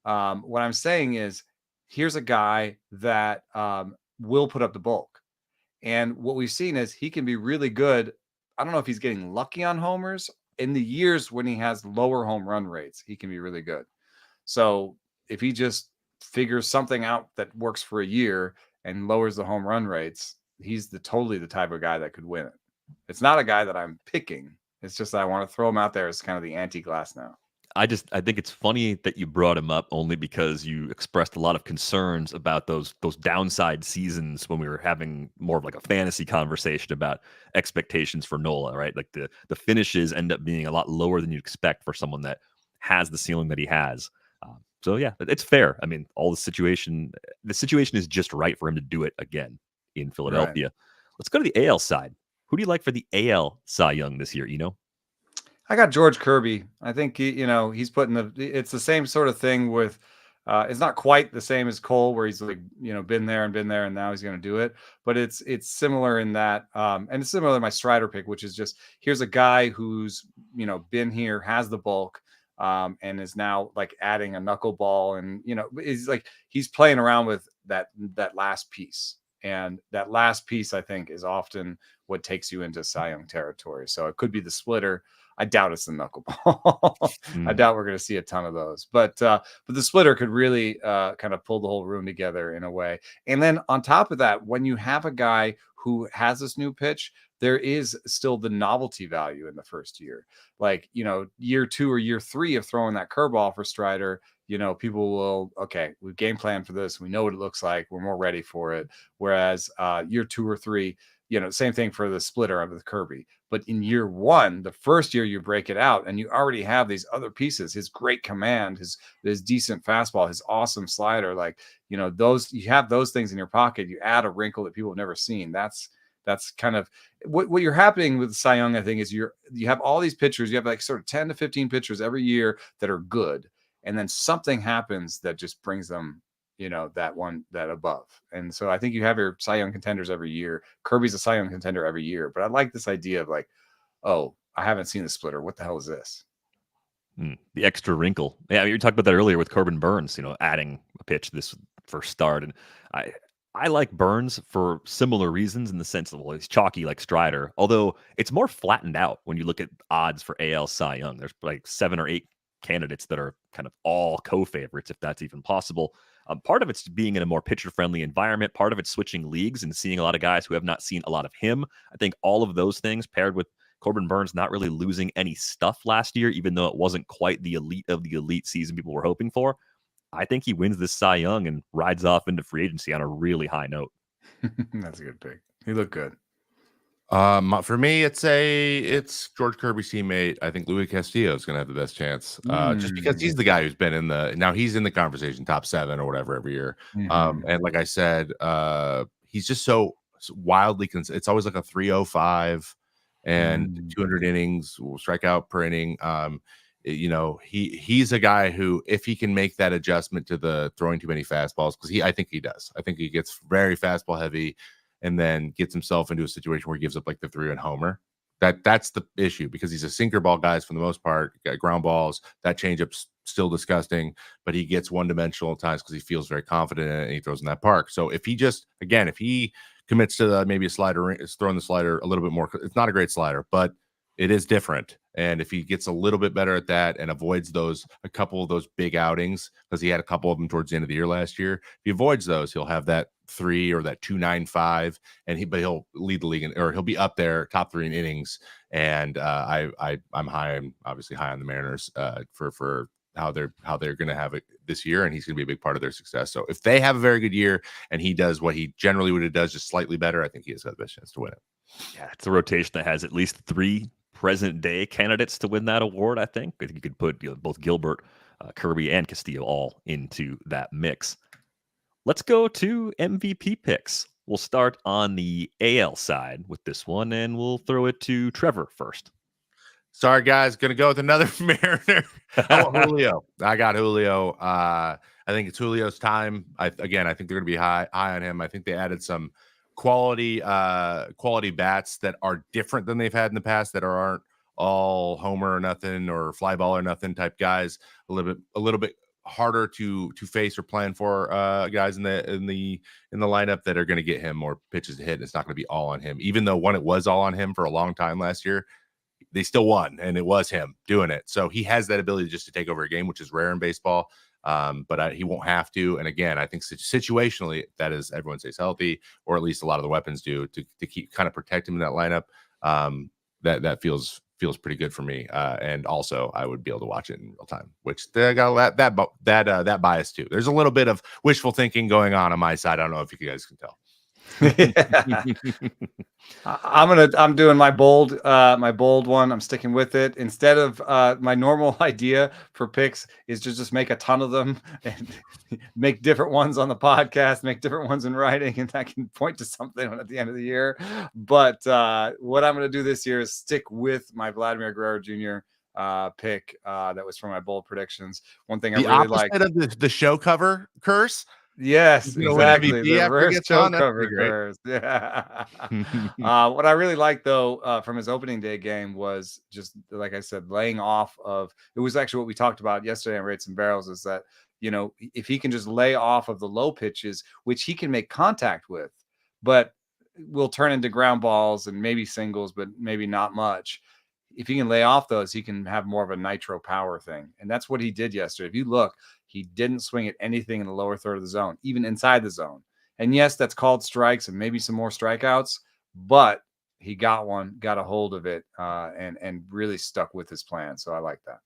What I'm saying is here's a guy that will put up the bulk, and what we've seen is he can be really good. I don't know if he's getting lucky on homers. In the years when he has lower home run rates, he can be really good. So if he just figures something out that works for a year and lowers the home run rates, he's totally the type of guy that could win it. It's not a guy that I'm picking. It's just that I want to throw him out there as kind of the anti-glass now. I think it's funny that you brought him up only because you expressed a lot of concerns about those downside seasons when we were having more of like a fantasy conversation about expectations for Nola, right? Like the finishes end up being a lot lower than you'd expect for someone that has the ceiling that he has. So yeah, it's fair. I mean, the situation is just right for him to do it again in Philadelphia. Right. Let's go to the AL side. Who do you like for the AL Cy Young this year? I got George Kirby. I think he's putting it's the same sort of thing with it's not quite the same as Cole where he's like, been there and now he's going to do it, but it's similar in that and it's similar to my Strider pick, which is just here's a guy who's, been here, has the bulk and is now like adding a knuckleball and, is like he's playing around with that last piece. And that last piece, I think, is often what takes you into Cy Young territory. So it could be the splitter. I doubt it's the knuckleball. I doubt we're going to see a ton of those. But the splitter could really kind of pull the whole room together in a way. And then on top of that, when you have a guy who has this new pitch, there is still the novelty value in the first year. Like, year 2 or year 3 of throwing that curveball for Strider, people will, okay, we've game planned for this. We know what it looks like. We're more ready for it. Whereas year 2 or 3, same thing for the splitter of the Kirby. But in year 1, the first year you break it out and you already have these other pieces, his great command, his decent fastball, his awesome slider, like, those, you have those things in your pocket. You add a wrinkle that people have never seen. That's kind of what you're happening with Cy Young, I think, is you have all these pitchers. You have like sort of 10 to 15 pitchers every year that are good. And then something happens that just brings them, that above. And so I think you have your Cy Young contenders every year. Kirby's a Cy Young contender every year. But I like this idea of like, oh, I haven't seen the splitter. What the hell is this? The extra wrinkle. Yeah, you were talking about that earlier with Corbin Burns, adding a pitch this first start. And I like Burns for similar reasons in the sense that, well, he's chalky like Strider, although it's more flattened out when you look at odds for AL Cy Young. There's like 7 or 8 candidates that are kind of all co-favorites, if that's even possible. Part of it's being in a more pitcher-friendly environment. Part of it's switching leagues and seeing a lot of guys who have not seen a lot of him. I think all of those things paired with Corbin Burns not really losing any stuff last year, even though it wasn't quite the elite of the elite season people were hoping for. I think he wins this Cy Young and rides off into free agency on a really high note. That's a good pick. He looked good. For me, it's George Kirby's teammate. I think Louis Castillo is going to have the best chance, just because he's the guy who's been he's in the conversation, top 7 or whatever every year. And like I said, he's just so wildly. It's always like a 305 and 200 innings, strikeout per inning. He's a guy who, if he can make that adjustment to the throwing too many fastballs, because I think he does. I think he gets very fastball heavy and then gets himself into a situation where he gives up like the 3-run homer. That's the issue, because he's a sinker ball guy for the most part. Got ground balls. That changeup's still disgusting, but he gets one-dimensional at times because he feels very confident in it and he throws in that park. So if he commits to maybe a slider, is throwing the slider a little bit more. It's not a great slider, but it is different. And if he gets a little bit better at that and avoids a couple of those big outings, because he had a couple of them towards the end of the year last year, if he avoids those, he'll have that 3 or that 295, and he'll lead the league, or he'll be up there top 3 in innings. And I'm obviously high on the Mariners for how they're going to have it this year, and he's going to be a big part of their success. So if they have a very good year and he does what he generally would have does, just slightly better, I think he has got the best chance to win it. Yeah, it's a rotation that has at least 3 present day candidates to win that award. I think you could put both Gilbert, Kirby, and Castillo all into that mix. Let's go to MVP picks. We'll start on the AL side with this one, and we'll throw it to Trevor first. Sorry, guys. Going to go with another Mariner. Julio. I got Julio. I think it's Julio's time. I think they're going to be high on him. I think they added some quality bats that are different than they've had in the past, that aren't all homer or nothing or fly ball or nothing type guys. A little bit harder to face or plan for guys in the lineup that are going to get him more pitches to hit. And it's not going to be all on him, even though it was all on him for a long time last year. They still won, and it was him doing it. So he has that ability just to take over a game, which is rare in baseball. But he won't have to. And again, I think situationally, that is, everyone stays healthy, or at least a lot of the weapons do, to keep kind of protect him in that lineup. That feels pretty good for me. And also, I would be able to watch it in real time, which they got that bias too. There's a little bit of wishful thinking going on my side. I don't know if you guys can tell. I'm doing my bold one. I'm sticking with it. Instead of my normal idea for picks is to just make a ton of them and make different ones on the podcast, make different ones in writing, and I can point to something at the end of the year. But what I'm going to do this year is stick with my Vladimir Guerrero Jr. Pick that was for my bold predictions. One thing I really like of the show cover curse. Yes, exactly. The reverse show cover curse. Yeah. What I really liked, though, from his opening day game was just, like I said, laying off of. It was actually what we talked about yesterday on Rates and Barrels, is that, if he can just lay off of the low pitches, which he can make contact with, but will turn into ground balls and maybe singles, but maybe not much. If he can lay off those, he can have more of a nitro power thing. And that's what he did yesterday. If you look, he didn't swing at anything in the lower third of the zone, even inside the zone. And yes, that's called strikes and maybe some more strikeouts, but he got a hold of it, and really stuck with his plan. So I like that.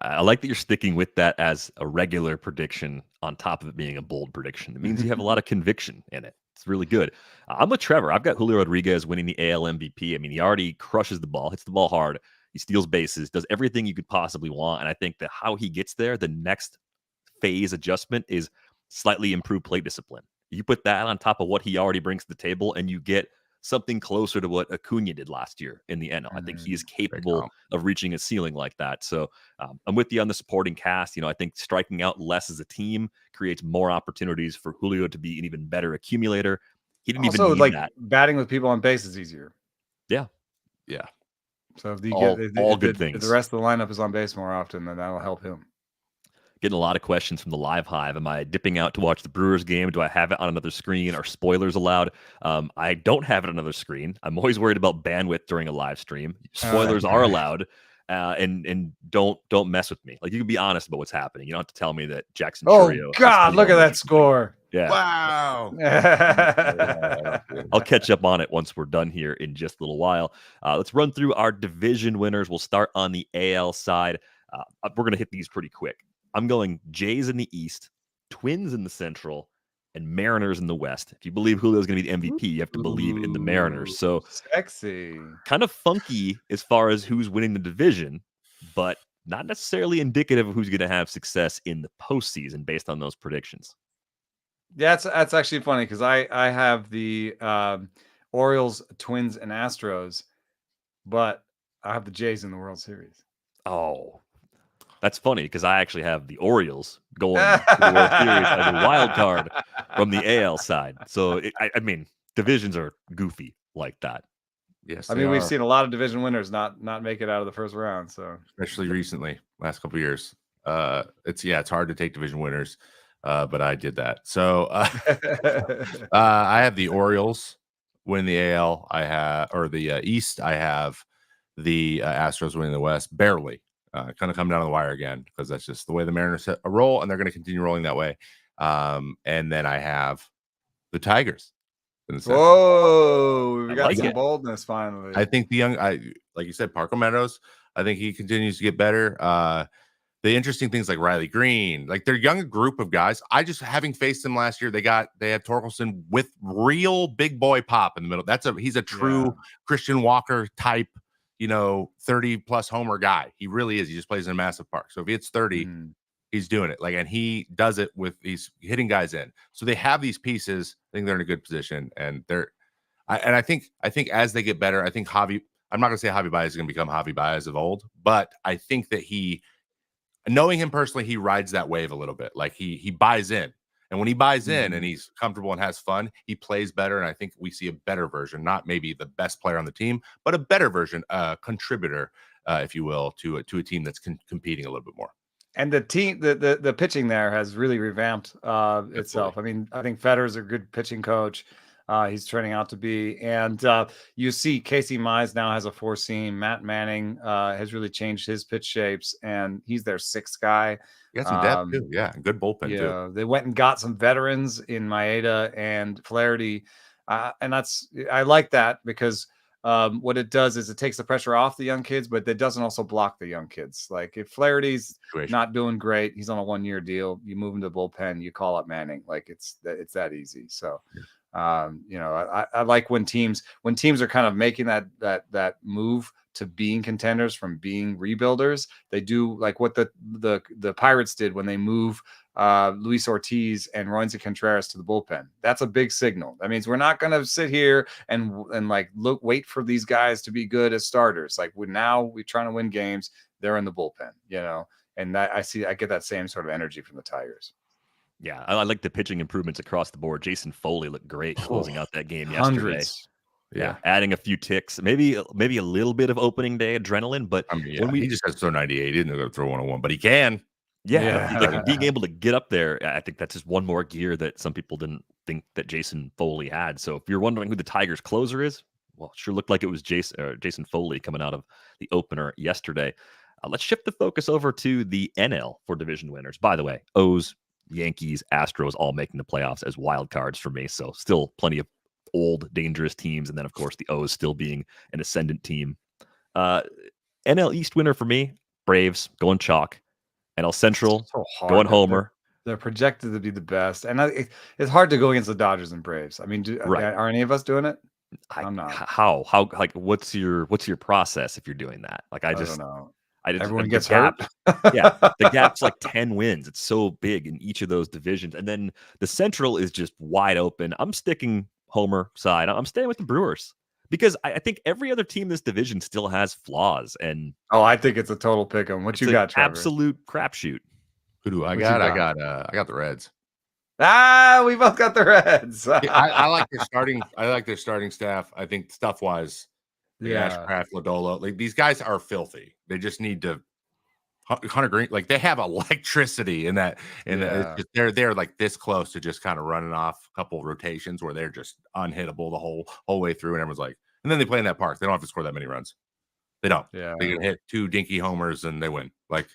I like that you're sticking with that as a regular prediction on top of it being a bold prediction. It means you have a lot of conviction in it. It's really good. I'm with Trevor. I've got Julio Rodriguez winning the AL MVP. I mean, he already crushes the ball, hits the ball hard. He steals bases, does everything you could possibly want. And I think that how he gets there, the next phase adjustment is slightly improved plate discipline. You put that on top of what he already brings to the table, and you get something closer to what Acuna did last year in the NL. I think he is capable of reaching a ceiling like that. So I'm with you on the supporting cast. I think striking out less as a team creates more opportunities for Julio to be an even better accumulator. He didn't also even need that. Batting with people on base is easier. Yeah. So if all good things. If the rest of the lineup is on base more often, then that'll help him. Getting a lot of questions from the live hive. Am I dipping out to watch the Brewers game? Do I have it on another screen? Are spoilers allowed? I don't have it on another screen. I'm always worried about bandwidth during a live stream. Spoilers are allowed. And don't mess with me. Like, you can be honest about what's happening. You don't have to tell me that Jackson Churio. Oh God, look at that score. Yeah. Wow. I'll catch up on it once we're done here in just a little while. Let's run through our division winners. We'll start on the AL side. We're going to hit these pretty quick. I'm going Jays in the East, Twins in the Central, and Mariners in the West. If you believe Julio's going to be the MVP, you have to believe in the Mariners. So sexy. Kind of funky as far as who's winning the division, but not necessarily indicative of who's going to have success in the postseason based on those predictions. Yeah, that's actually funny because I have the Orioles, Twins, and Astros, but I have the Jays in the World Series. Oh, that's funny because I actually have the Orioles going to the World Series as a wild card from the AL side. So, I mean, divisions are goofy like that. Yes, I mean, we've seen a lot of division winners not make it out of the first round. So, especially recently, last couple of years, it's hard to take division winners, but I did that. So, I have the Orioles win the AL. I have the East. I have the Astros winning the West barely. Kind of come down to the wire again because that's just the way the Mariners roll, and they're going to continue rolling that way. And then I have the Tigers. Whoa, we got like some it. boldness finally. I think like you said, Parker Meadows, I think he continues to get better. The interesting things like Riley Green, like their young group of guys. I just, having faced them last year, they had Torkelson with real big boy pop in the middle. He's a true Christian Walker type, 30 plus homer guy. He really is. He just plays in a massive park. So if he hits 30, he's doing it. Like, and he does it he's hitting guys in. So they have these pieces. I think they're in a good position, and I think as they get better, I think I'm not going to say Javi Baez is going to become Javi Baez of old, but I think that knowing him personally, he rides that wave a little bit. Like he buys in. And when he buys in and he's comfortable and has fun, he plays better. And I think we see a better version, not maybe the best player on the team, but a better version, contributor, if you will, to a team that's competing a little bit more. And the team, the pitching there has really revamped itself. I mean, I think Fedor's a good pitching coach. He's turning out to be. And you see Casey Mize now has a four seam. Matt Manning has really changed his pitch shapes, and he's their sixth guy. He got some depth too. Yeah, good bullpen too. They went and got some veterans in Maeda and Flaherty. And I like that because what it does is it takes the pressure off the young kids, but it doesn't also block the young kids. Like if Flaherty's not doing great, he's on a 1-year deal. You move him to the bullpen, you call up Manning. Like it's that easy. So, I like when teams are kind of making that move to being contenders from being rebuilders. They do like what the Pirates did when they move Luis Ortiz and Royce Contreras to the bullpen. That's a big signal. That means we're not going to sit here and like wait for these guys to be good as starters. Like we're trying to win games. They're in the bullpen, and that I get that same sort of energy from the Tigers. Yeah, I like the pitching improvements across the board. Jason Foley looked great closing out that game yesterday. Hundreds. Yeah, adding a few ticks, maybe a little bit of opening day adrenaline, but he just has to throw 98. He didn't go to throw 101, but he can. Yeah. Like being able to get up there, I think that's just one more gear that some people didn't think that Jason Foley had. So if you're wondering who the Tigers closer is, well, it sure looked like it was Jason Foley coming out of the opener yesterday. Let's shift the focus over to the NL for division winners. By the way, O's, Yankees, Astros all making the playoffs as wild cards for me. So still plenty of old, dangerous teams. And then, of course, the O's still being an ascendant team. NL East winner for me, Braves going chalk. NL Central going homer. They're projected to be the best. And it's hard to go against the Dodgers and Braves. I mean, are any of us doing it? I'm not. How like what's your process if you're doing that? Like I don't know. Everyone gets hurt. Yeah, the gap's like 10 wins. It's so big in each of those divisions. And then the Central is just wide open. I'm sticking homer side. I'm staying with the Brewers because I think every other team in this division still has flaws. And I think it's a total pick 'em. What you got, Trevor? Absolute crapshoot. Who do I got? I got the Reds. We both got the Reds. I like their starting. I like their starting staff. I think stuff wise, Ashcraft, Lodolo, like these guys are filthy. They just need to Hunter Green, like they have electricity in that, and they're like this close to just kind of running off a couple of rotations where they're just unhittable the whole way through, and everyone's like, and then they play in that park. They don't have to score that many runs. They don't. Yeah, they can hit 2 dinky homers and they win. Like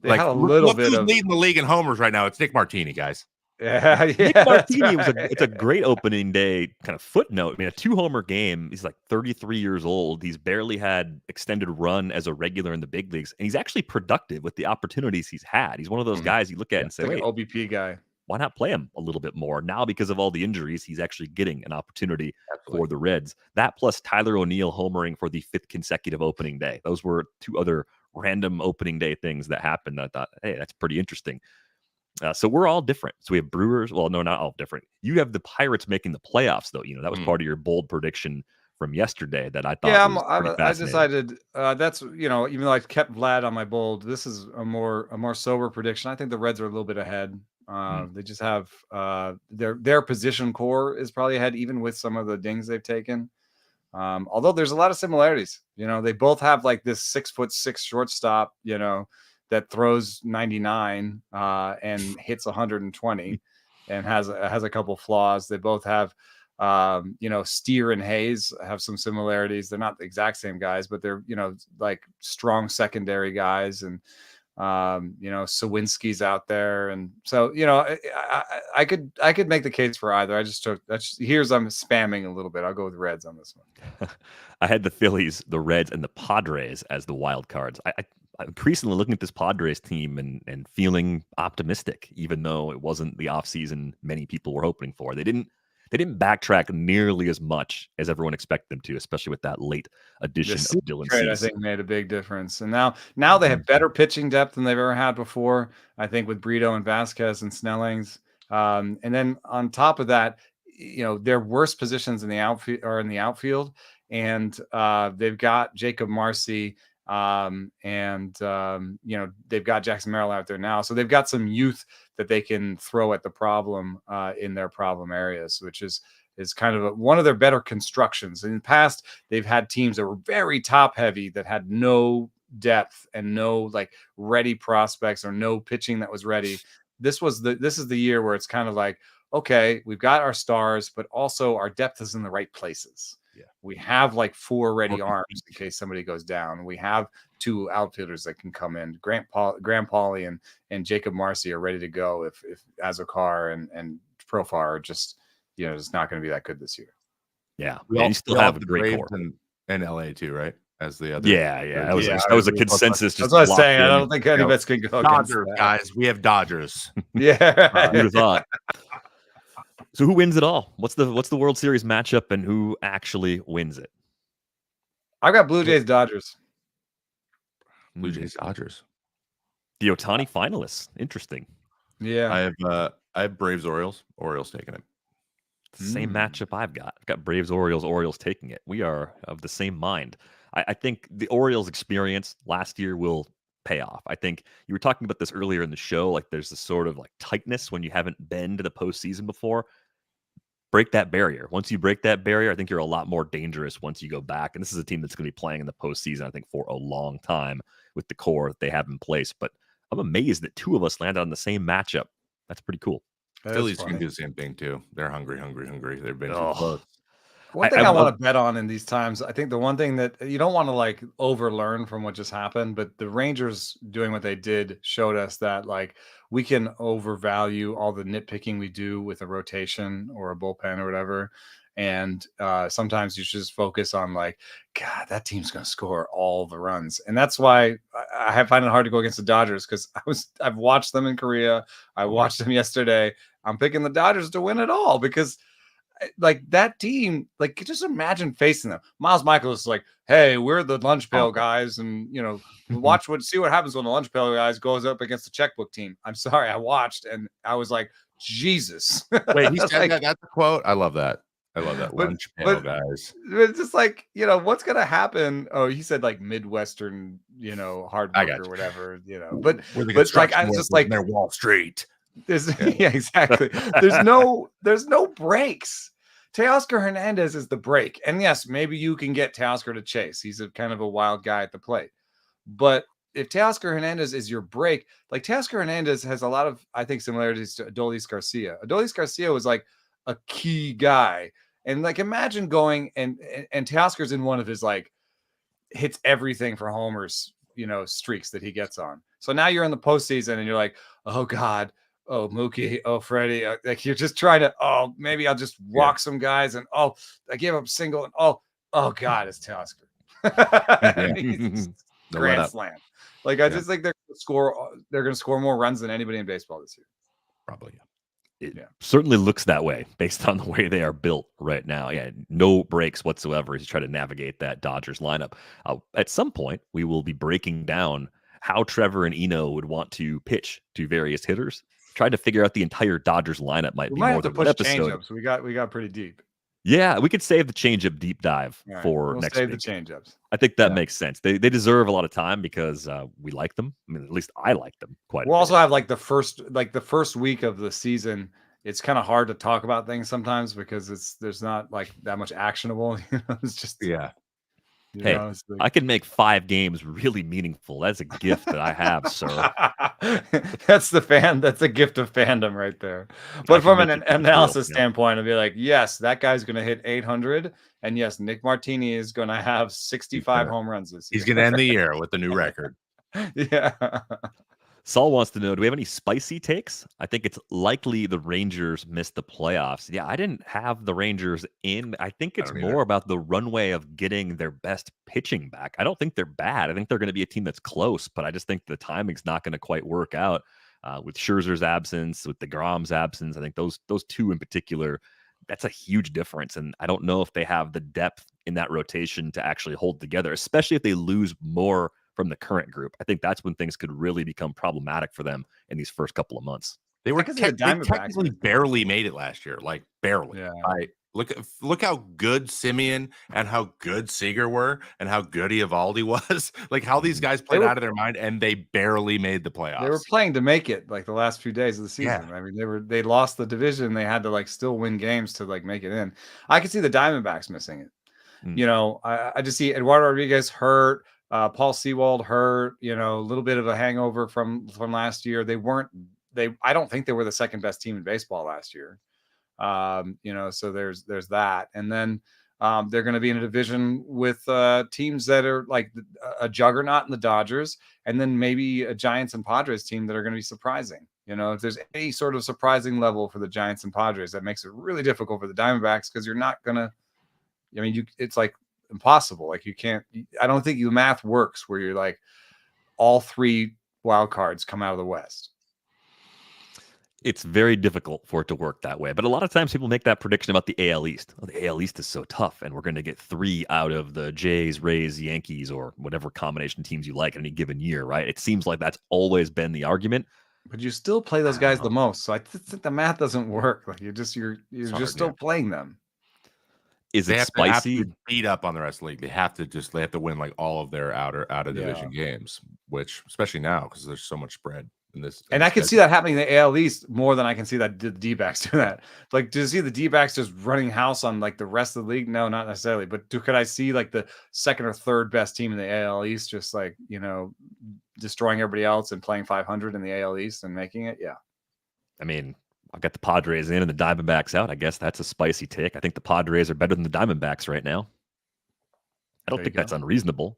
they had a little bit of leading the league in homers right now. It's Nick Martini, guys. Yeah, Nick Martini it's a great opening day kind of footnote. I mean, a 2-homer game. He's like 33 years old. He's barely had extended run as a regular in the big leagues, and he's actually productive with the opportunities he's had. He's one of those guys you look at and say, like "Wait, an OBP guy. Why not play him a little bit more?" Now, because of all the injuries, he's actually getting an opportunity for the Reds. That plus Tyler O'Neill homering for the 5th consecutive opening day. Those were 2 other random opening day things that happened. I thought, hey, that's pretty interesting. So we're all different. So we have Brewers. Well, no, not all different. You have the Pirates making the playoffs, though. That was part of your bold prediction from yesterday that I thought. Yeah, I decided that's even though I kept Vlad on my bold, this is a more sober prediction. I think the Reds are a little bit ahead. They just have their position core is probably ahead, even with some of the dings they've taken. Although there's a lot of similarities. They both have like this 6'6" shortstop, that throws 99 and hits 120 and has a couple flaws. They both have, Steer and Hayes have some similarities. They're not the exact same guys, but they're, like strong secondary guys. And, Sawinski's out there. And so, I could make the case for either. I'm spamming a little bit. I'll go with Reds on this one. I had the Phillies, the Reds, and the Padres as the wild cards. I'm increasingly looking at this Padres team and feeling optimistic, even though it wasn't the offseason many people were hoping for. They didn't backtrack nearly as much as everyone expected them to, especially with that late addition of Dylan Cease. I think made a big difference. And now they have better pitching depth than they've ever had before, I think, with Brito and Vasquez and Snellings. And then on top of that, their worst positions in the outfield, and they've got Jacob Marcy. They've got Jackson Merrill out there now. So they've got some youth that they can throw at the problem in their problem areas, which is kind of one of their better constructions. In the past, they've had teams that were very top heavy that had no depth and no like ready prospects or no pitching that was ready. This is the year where it's kind of like, okay, we've got our stars, but also our depth is in the right places. Yeah. We have like 4 ready arms in case somebody goes down. We have 2 outfielders that can come in. Graham Pauley and Jacob Marcy are ready to go if Azokar and Profar are just it's not going to be that good this year. Yeah, you still have a great core in LA too, right? As the other, that was a consensus. That's what I was saying. I don't think anybody's can go. Dodgers, guys. We have Dodgers. Yeah, who'd have thought? So who wins it all? What's the World Series matchup and who actually wins it? I've got Blue Jays Dodgers. Blue Jays Dodgers. The Ohtani finalists. Interesting. Yeah. I have Braves Orioles. Orioles taking it. Same matchup I've got Braves Orioles taking it. We are of the same mind. I think the Orioles experience last year will pay off. I think you were talking about this earlier in the show. Like there's this sort of like tightness when you haven't been to the postseason before. Break that barrier. Once you break that barrier, I think you're a lot more dangerous once you go back. And this is a team that's going to be playing in the postseason, I think, for a long time with the core that they have in place. But I'm amazed that 2 of us landed on the same matchup. That's pretty cool. Phillies can do the same thing too. They're hungry. They've been too close. One thing I want to bet on in these times, I think the one thing that you don't want to like overlearn from what just happened, but the Rangers doing what they did showed us that like we can overvalue all the nitpicking we do with a rotation or a bullpen or whatever. And sometimes you should just focus on like, God, that team's going to score all the runs. And that's why I find it hard to go against the Dodgers because I've watched them in Korea. I watched them yesterday. I'm picking the Dodgers to win it all because like that team, like just imagine facing them. Miles Michaels is like, hey, we're the lunch pail guys. And, see what happens when the lunch pail guys goes up against the checkbook team. I'm sorry. I watched and I was like, Jesus. Wait, he said that? That's a quote. I love that. Lunch pail guys. It's just like, what's going to happen? Oh, he said like Midwestern, hard work or whatever, but like, I was just like, they're Wall Street. Yeah, exactly. There's no breaks. Teoscar Hernandez is the break. And yes, maybe you can get Teoscar to chase. He's a kind of a wild guy at the plate. But if Teoscar Hernandez is your break, like Teoscar Hernandez has a lot of, I think, similarities to Adolis Garcia. Adolis Garcia was like a key guy. And like, imagine going and Teoscar's in one of his like hits everything for homers, streaks that he gets on. So now you're in the postseason and you're like, oh God, oh Mookie, oh Freddie, like you're just trying to, oh, maybe I'll just walk some guys and oh, I gave up single and oh God, it's Teoscar. Grand slam. Like I just think they're going to score more runs than anybody in baseball this year. Probably. It certainly looks that way based on the way they are built right now. Yeah, no breaks whatsoever as you try to navigate that Dodgers lineup. At some point, we will be breaking down how Trevor and Eno would want to pitch to various hitters. Trying to figure out the entire Dodgers lineup might be more than one episode. So we got pretty deep. Yeah, we could save the changeup deep dive for next week. Save the changeups. I think that makes sense. They deserve a lot of time because we like them. I mean, at least I like them quite a bit. We'll also have like the first week of the season. It's kind of hard to talk about things sometimes because there's not like that much actionable. It's just I can make 5 games really meaningful. That's a gift that I have, sir. That's a gift of fandom right there. But from an analysis standpoint, I'd be like, yes, that guy's going to hit 800, and yes, Nick Martini is going to have 65 home runs this year. He's going to end the year with a new record. Yeah. Saul wants to know, do we have any spicy takes? I think it's likely the Rangers missed the playoffs. Yeah, I didn't have the Rangers in. I think it's more about the runway of getting their best pitching back. I don't think they're bad. I think they're going to be a team that's close, but I just think the timing's not going to quite work out with Scherzer's absence, with DeGrom's absence. I think those two in particular, that's a huge difference. And I don't know if they have the depth in that rotation to actually hold together, especially if they lose more from the current group. I think that's when things could really become problematic for them in these first couple of months. They technically barely made it last year, like barely. Yeah. Look how good Simeon and how good Seager were and how good Eovaldi was. Like how these guys played out of their mind and they barely made the playoffs. They were playing to make it like the last few days of the season. Yeah. I mean, they lost the division. They had to like still win games to like make it in. I could see the Diamondbacks missing it. I just see Eduardo Rodriguez hurt. Paul Sewald hurt, a little bit of a hangover from last year. I don't think they were the second best team in baseball last year. So there's that. And then they're going to be in a division with teams that are like a juggernaut in the Dodgers, and then maybe a Giants and Padres team that are going to be surprising. If there's any sort of surprising level for the Giants and Padres, that makes it really difficult for the Diamondbacks because you're not going to, it's like impossible. Like I don't think the math works where you're like all 3 wild cards come out of the West. It's very difficult for it to work that way. But a lot of times people make that prediction about the AL East. Oh, the AL East is so tough, and we're going to get 3 out of the Jays, Rays, Yankees, or whatever combination teams you like in any given year, right? It seems like that's always been the argument. But you still play those guys the most. So I think the math doesn't work. Like you're just still playing them. Is it spicy? Have to beat up on the rest of the league. They have to win like all all out of division games, which especially now because there's so much spread in this. And I can see that happening in the AL East more than I can see that the D-backs do that. Like, do you see the D-backs just running house on like the rest of the league? No, not necessarily. But could I see like the second or third best team in the AL East just like destroying everybody else and playing 500 in the AL East and making it? Yeah. I mean, I've got the Padres in and the Diamondbacks out. I guess that's a spicy take. I think the Padres are better than the Diamondbacks right now. I don't think that's unreasonable.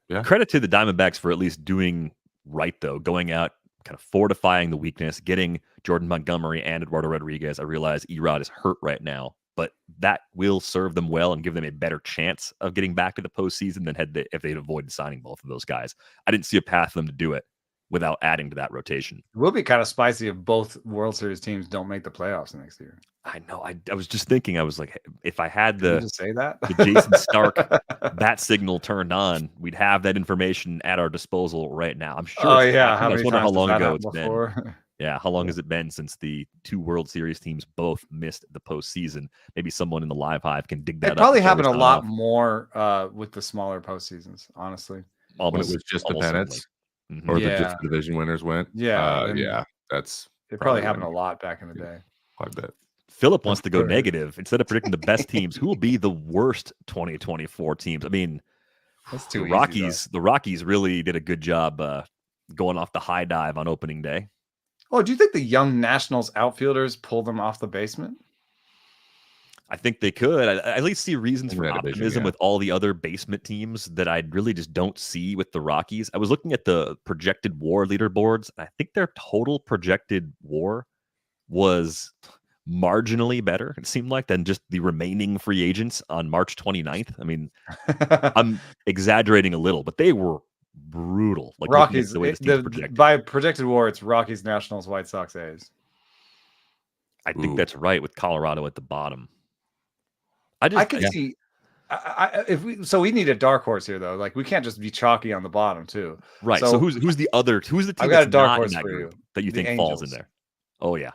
Yeah. Credit to the Diamondbacks for at least doing right, though, going out, kind of fortifying the weakness, getting Jordan Montgomery and Eduardo Rodriguez. I realize Erod is hurt right now, but that will serve them well and give them a better chance of getting back to the postseason than if they'd avoided signing both of those guys. I didn't see a path for them to do it without adding to that rotation. It will be kind of spicy if both World Series teams don't make the playoffs next year. I know. I was just thinking, I was like, if I had the Jason Stark bat signal turned on, we'd have that information at our disposal right now. I'm sure. Oh, yeah. I was wondering how long ago it's been. Yeah. How long has it been since the 2 World Series teams both missed the postseason? Maybe someone in the Live Hive can dig that up. It probably happened a lot more with the smaller postseasons, honestly. When it was just the pennants. Or just the division winners went. Yeah. That's it probably happened a lot back in the day. Quite a bit. Philip wants to go negative. Instead of predicting the best teams, who will be the worst 2024 teams? I mean, That's too The Rockies really did a good job going off the high dive on opening day. Oh, do you think the young Nationals outfielders pulled them off the basement? I think they could. I at least see reasons In for that optimism division, yeah. with all the other basement teams that I really just don't see with the Rockies. I was looking at the projected WAR leaderboards, and I think their total projected WAR was marginally better, it seemed like, than just the remaining free agents on March 29th. I mean, I'm exaggerating a little, but they were brutal. Like Rockies, the way this team's projected. by projected WAR, it's Rockies, Nationals, White Sox, A's. I think that's right, with Colorado at the bottom. I could see. We need a dark horse here, though. Like, we can't just be chalky on the bottom too. Right. So who's the team I've got a that's dark not horse in that for group you. that you The think falls in Angels. there? Oh yeah.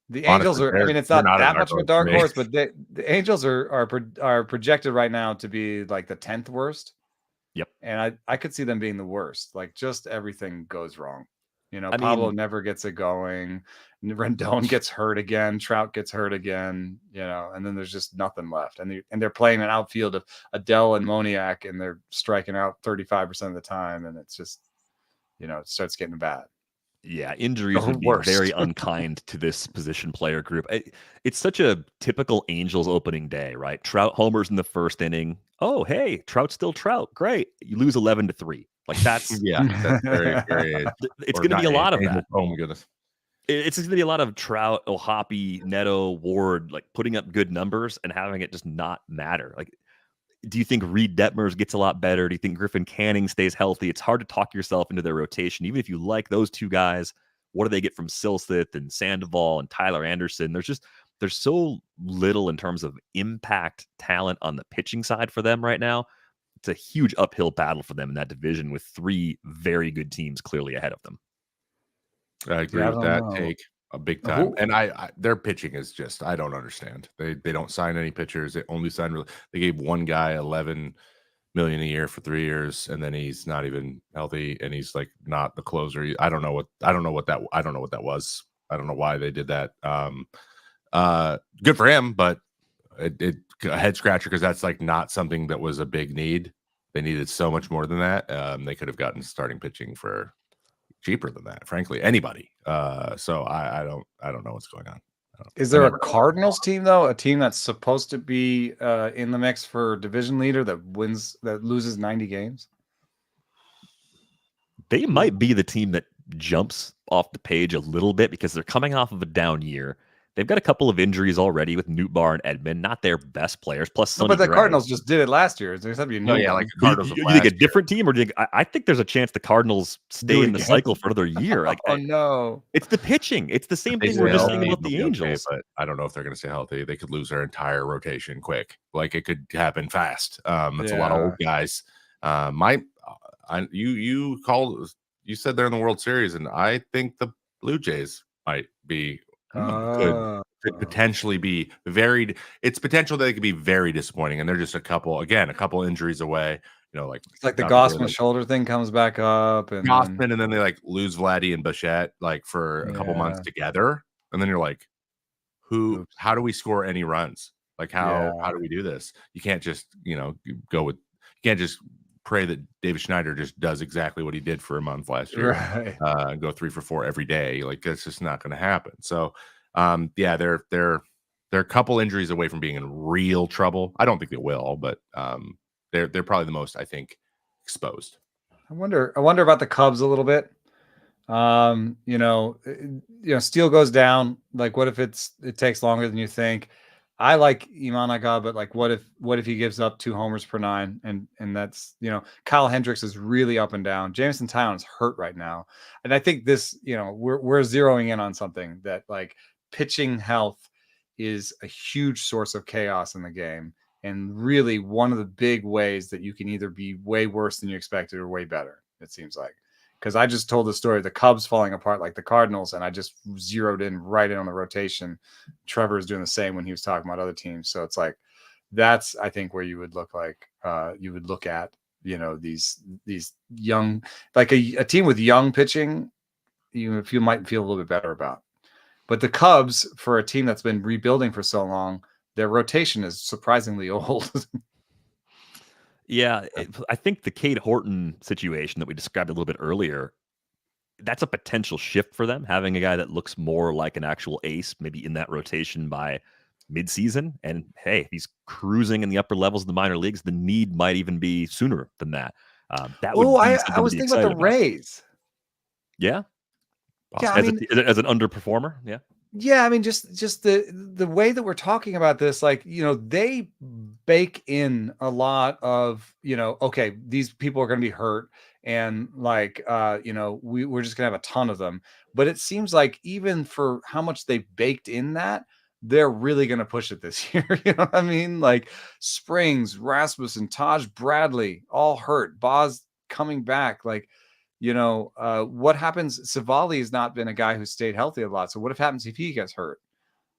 The Angels Honestly, are. I mean, it's they're not not a that dark much of a horse dark for me. horse, but the Angels are projected right now to be like the 10th worst. Yep. And I could see them being the worst. Like, just everything goes wrong. You know, I Pablo mean- never gets it going. Rendon gets hurt again. Trout gets hurt again. You know, and then there's just nothing left. And they're playing an outfield of Adele and Moniak, and they're striking out 35% of the time. And it's just, you know, it starts getting bad. Yeah, injuries The would be worst. very unkind to this position player group. It's such a typical Angels opening day, right? Trout homers in the first inning. Oh, hey, Trout's still Trout. Great. You lose 11-3. Like that's That's very, very. it's going to be a lot of that. Oh my goodness. It's going to be a lot of Trout, O'Hoppe, Neto, Ward, like putting up good numbers and having it just not matter. Like, do you think Reed Detmers gets a lot better? Do you think Griffin Canning stays healthy? It's hard to talk yourself into their rotation. Even if you like those two guys, what do they get from Silseth and Sandoval and Tyler Anderson? There's so little in terms of impact talent on the pitching side for them right now. It's a huge uphill battle for them in that division with three very good teams clearly ahead of them. I agree with that take a big time. And I their pitching is just, I don't understand. They don't sign any pitchers. They only sign they gave one guy $11 million a year for 3 years, and then he's not even healthy, and he's like not the closer. I don't know what that was. I don't know why they did that. Good for him, but it a head scratcher, because that's like not something that was a big need. They needed so much more than that. They could have gotten starting pitching for cheaper than that, frankly, anybody. So I don't know what's going on. Is there a Cardinals team, though, a team that's supposed to be in the mix for division leader that loses 90 games? They might be the team that jumps off the page a little bit because they're coming off of a down year. They've got a couple of injuries already with Nootbaar and Edman, not their best players. Plus, Sonny but the Gray. Cardinals just did it last year. There's have to be like the Cardinals. You think a different team, or do you think, I think there's a chance the Cardinals stay in the cycle for another year? Like, no, it's the pitching. It's the same thing we're just saying about the Angels. But I don't know if they're going to stay healthy. They could lose their entire rotation quick. Like, it could happen fast. It's a lot of old guys. You said they're in the World Series, and I think the Blue Jays might be could potentially be it's potential that they could be very disappointing, and they're just a couple injuries away. You know, like it's like the Gossman shoulder thing comes back up, and and then they like lose Vladdy and Bichette like for a couple months together, and then you're like, how do we score any runs? Like, how do we do this? You can't just pray that David Schneider just does exactly what he did for a month last year, and go 3 for 4 every day. Like, that's just not going to happen. So, they're a couple injuries away from being in real trouble. I don't think they will, but they're probably the most, I think, exposed. I wonder about the Cubs a little bit. Steele goes down. Like, what if it takes longer than you think? I like Imanaga, but like, what if he gives up 2 homers per 9, and that's, Kyle Hendricks is really up and down. Jameson Taillon is hurt right now, and I think this, we're zeroing in on something that, like, pitching health is a huge source of chaos in the game, and really one of the big ways that you can either be way worse than you expected or way better. It seems like. Because I just told the story of the Cubs falling apart like the Cardinals, and I just zeroed in right in on the rotation. Trevor is doing the same when he was talking about other teams. So it's like, that's, I think, where you would look at, these young, like a team with young pitching, you might feel a little bit better about. But the Cubs, for a team that's been rebuilding for so long, their rotation is surprisingly old. Yeah, I think the Cade Horton situation that we described a little bit earlier, that's a potential shift for them, having a guy that looks more like an actual ace, maybe in that rotation by midseason. And hey, if he's cruising in the upper levels of the minor leagues, the need might even be sooner than that. That would Oh, be I something to was be thinking about excited the about. Rays. Yeah, Yeah, I as, mean, as an underperformer. Yeah. yeah, I mean, just the way that we're talking about this, like, they bake in a lot of, okay, these people are going to be hurt, and like, we're just gonna have a ton of them. But it seems like even for how much they baked in that, they're really going to push it this year. You know what I mean? Like Springs, Rasmussen, Taj Bradley, all hurt. Boz coming back, like. What happens? Savali has not been a guy who stayed healthy a lot. So what happens if he gets hurt?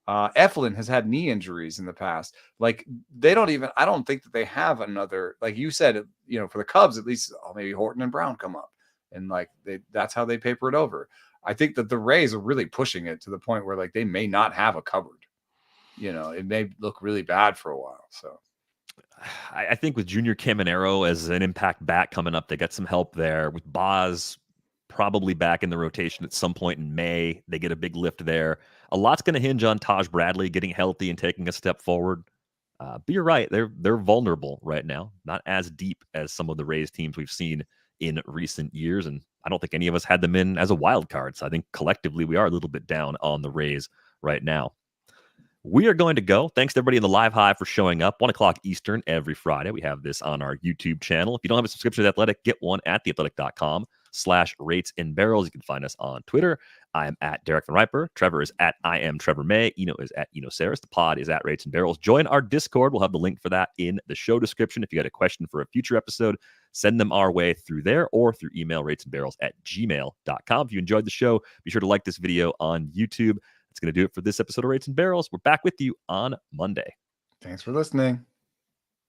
Eflin has had knee injuries in the past. Like I don't think that they have another, like you said, for the Cubs, at least maybe Horton and Brown come up and like that's how they paper it over. I think that the Rays are really pushing it to the point where like they may not have a cupboard. It may look really bad for a while. So I think with Junior Caminero as an impact bat coming up, they got some help there. With Boz probably back in the rotation at some point in May, they get a big lift there. A lot's going to hinge on Taj Bradley getting healthy and taking a step forward. But you're right, they're vulnerable right now, not as deep as some of the Rays teams we've seen in recent years, and I don't think any of us had them in as a wild card. So I think collectively we are a little bit down on the Rays right now. We are going to go. Thanks to everybody in the live hive for showing up. 1 o'clock Eastern every Friday. We have this on our YouTube channel. If you don't have a subscription to The Athletic, get one at theathletic.com/rates and barrels. You can find us on Twitter. I am at Derek the Riper. Trevor is at I am Trevor May. Eno is at Eno Saris. The pod is at Rates and Barrels. Join our Discord. We'll have the link for that in the show description. If you got a question for a future episode, send them our way through there or through email ratesandbarrels@gmail.com. If you enjoyed the show, be sure to like this video on YouTube. That's going to do it for this episode of Rates and Barrels. We're back with you on Monday. Thanks for listening.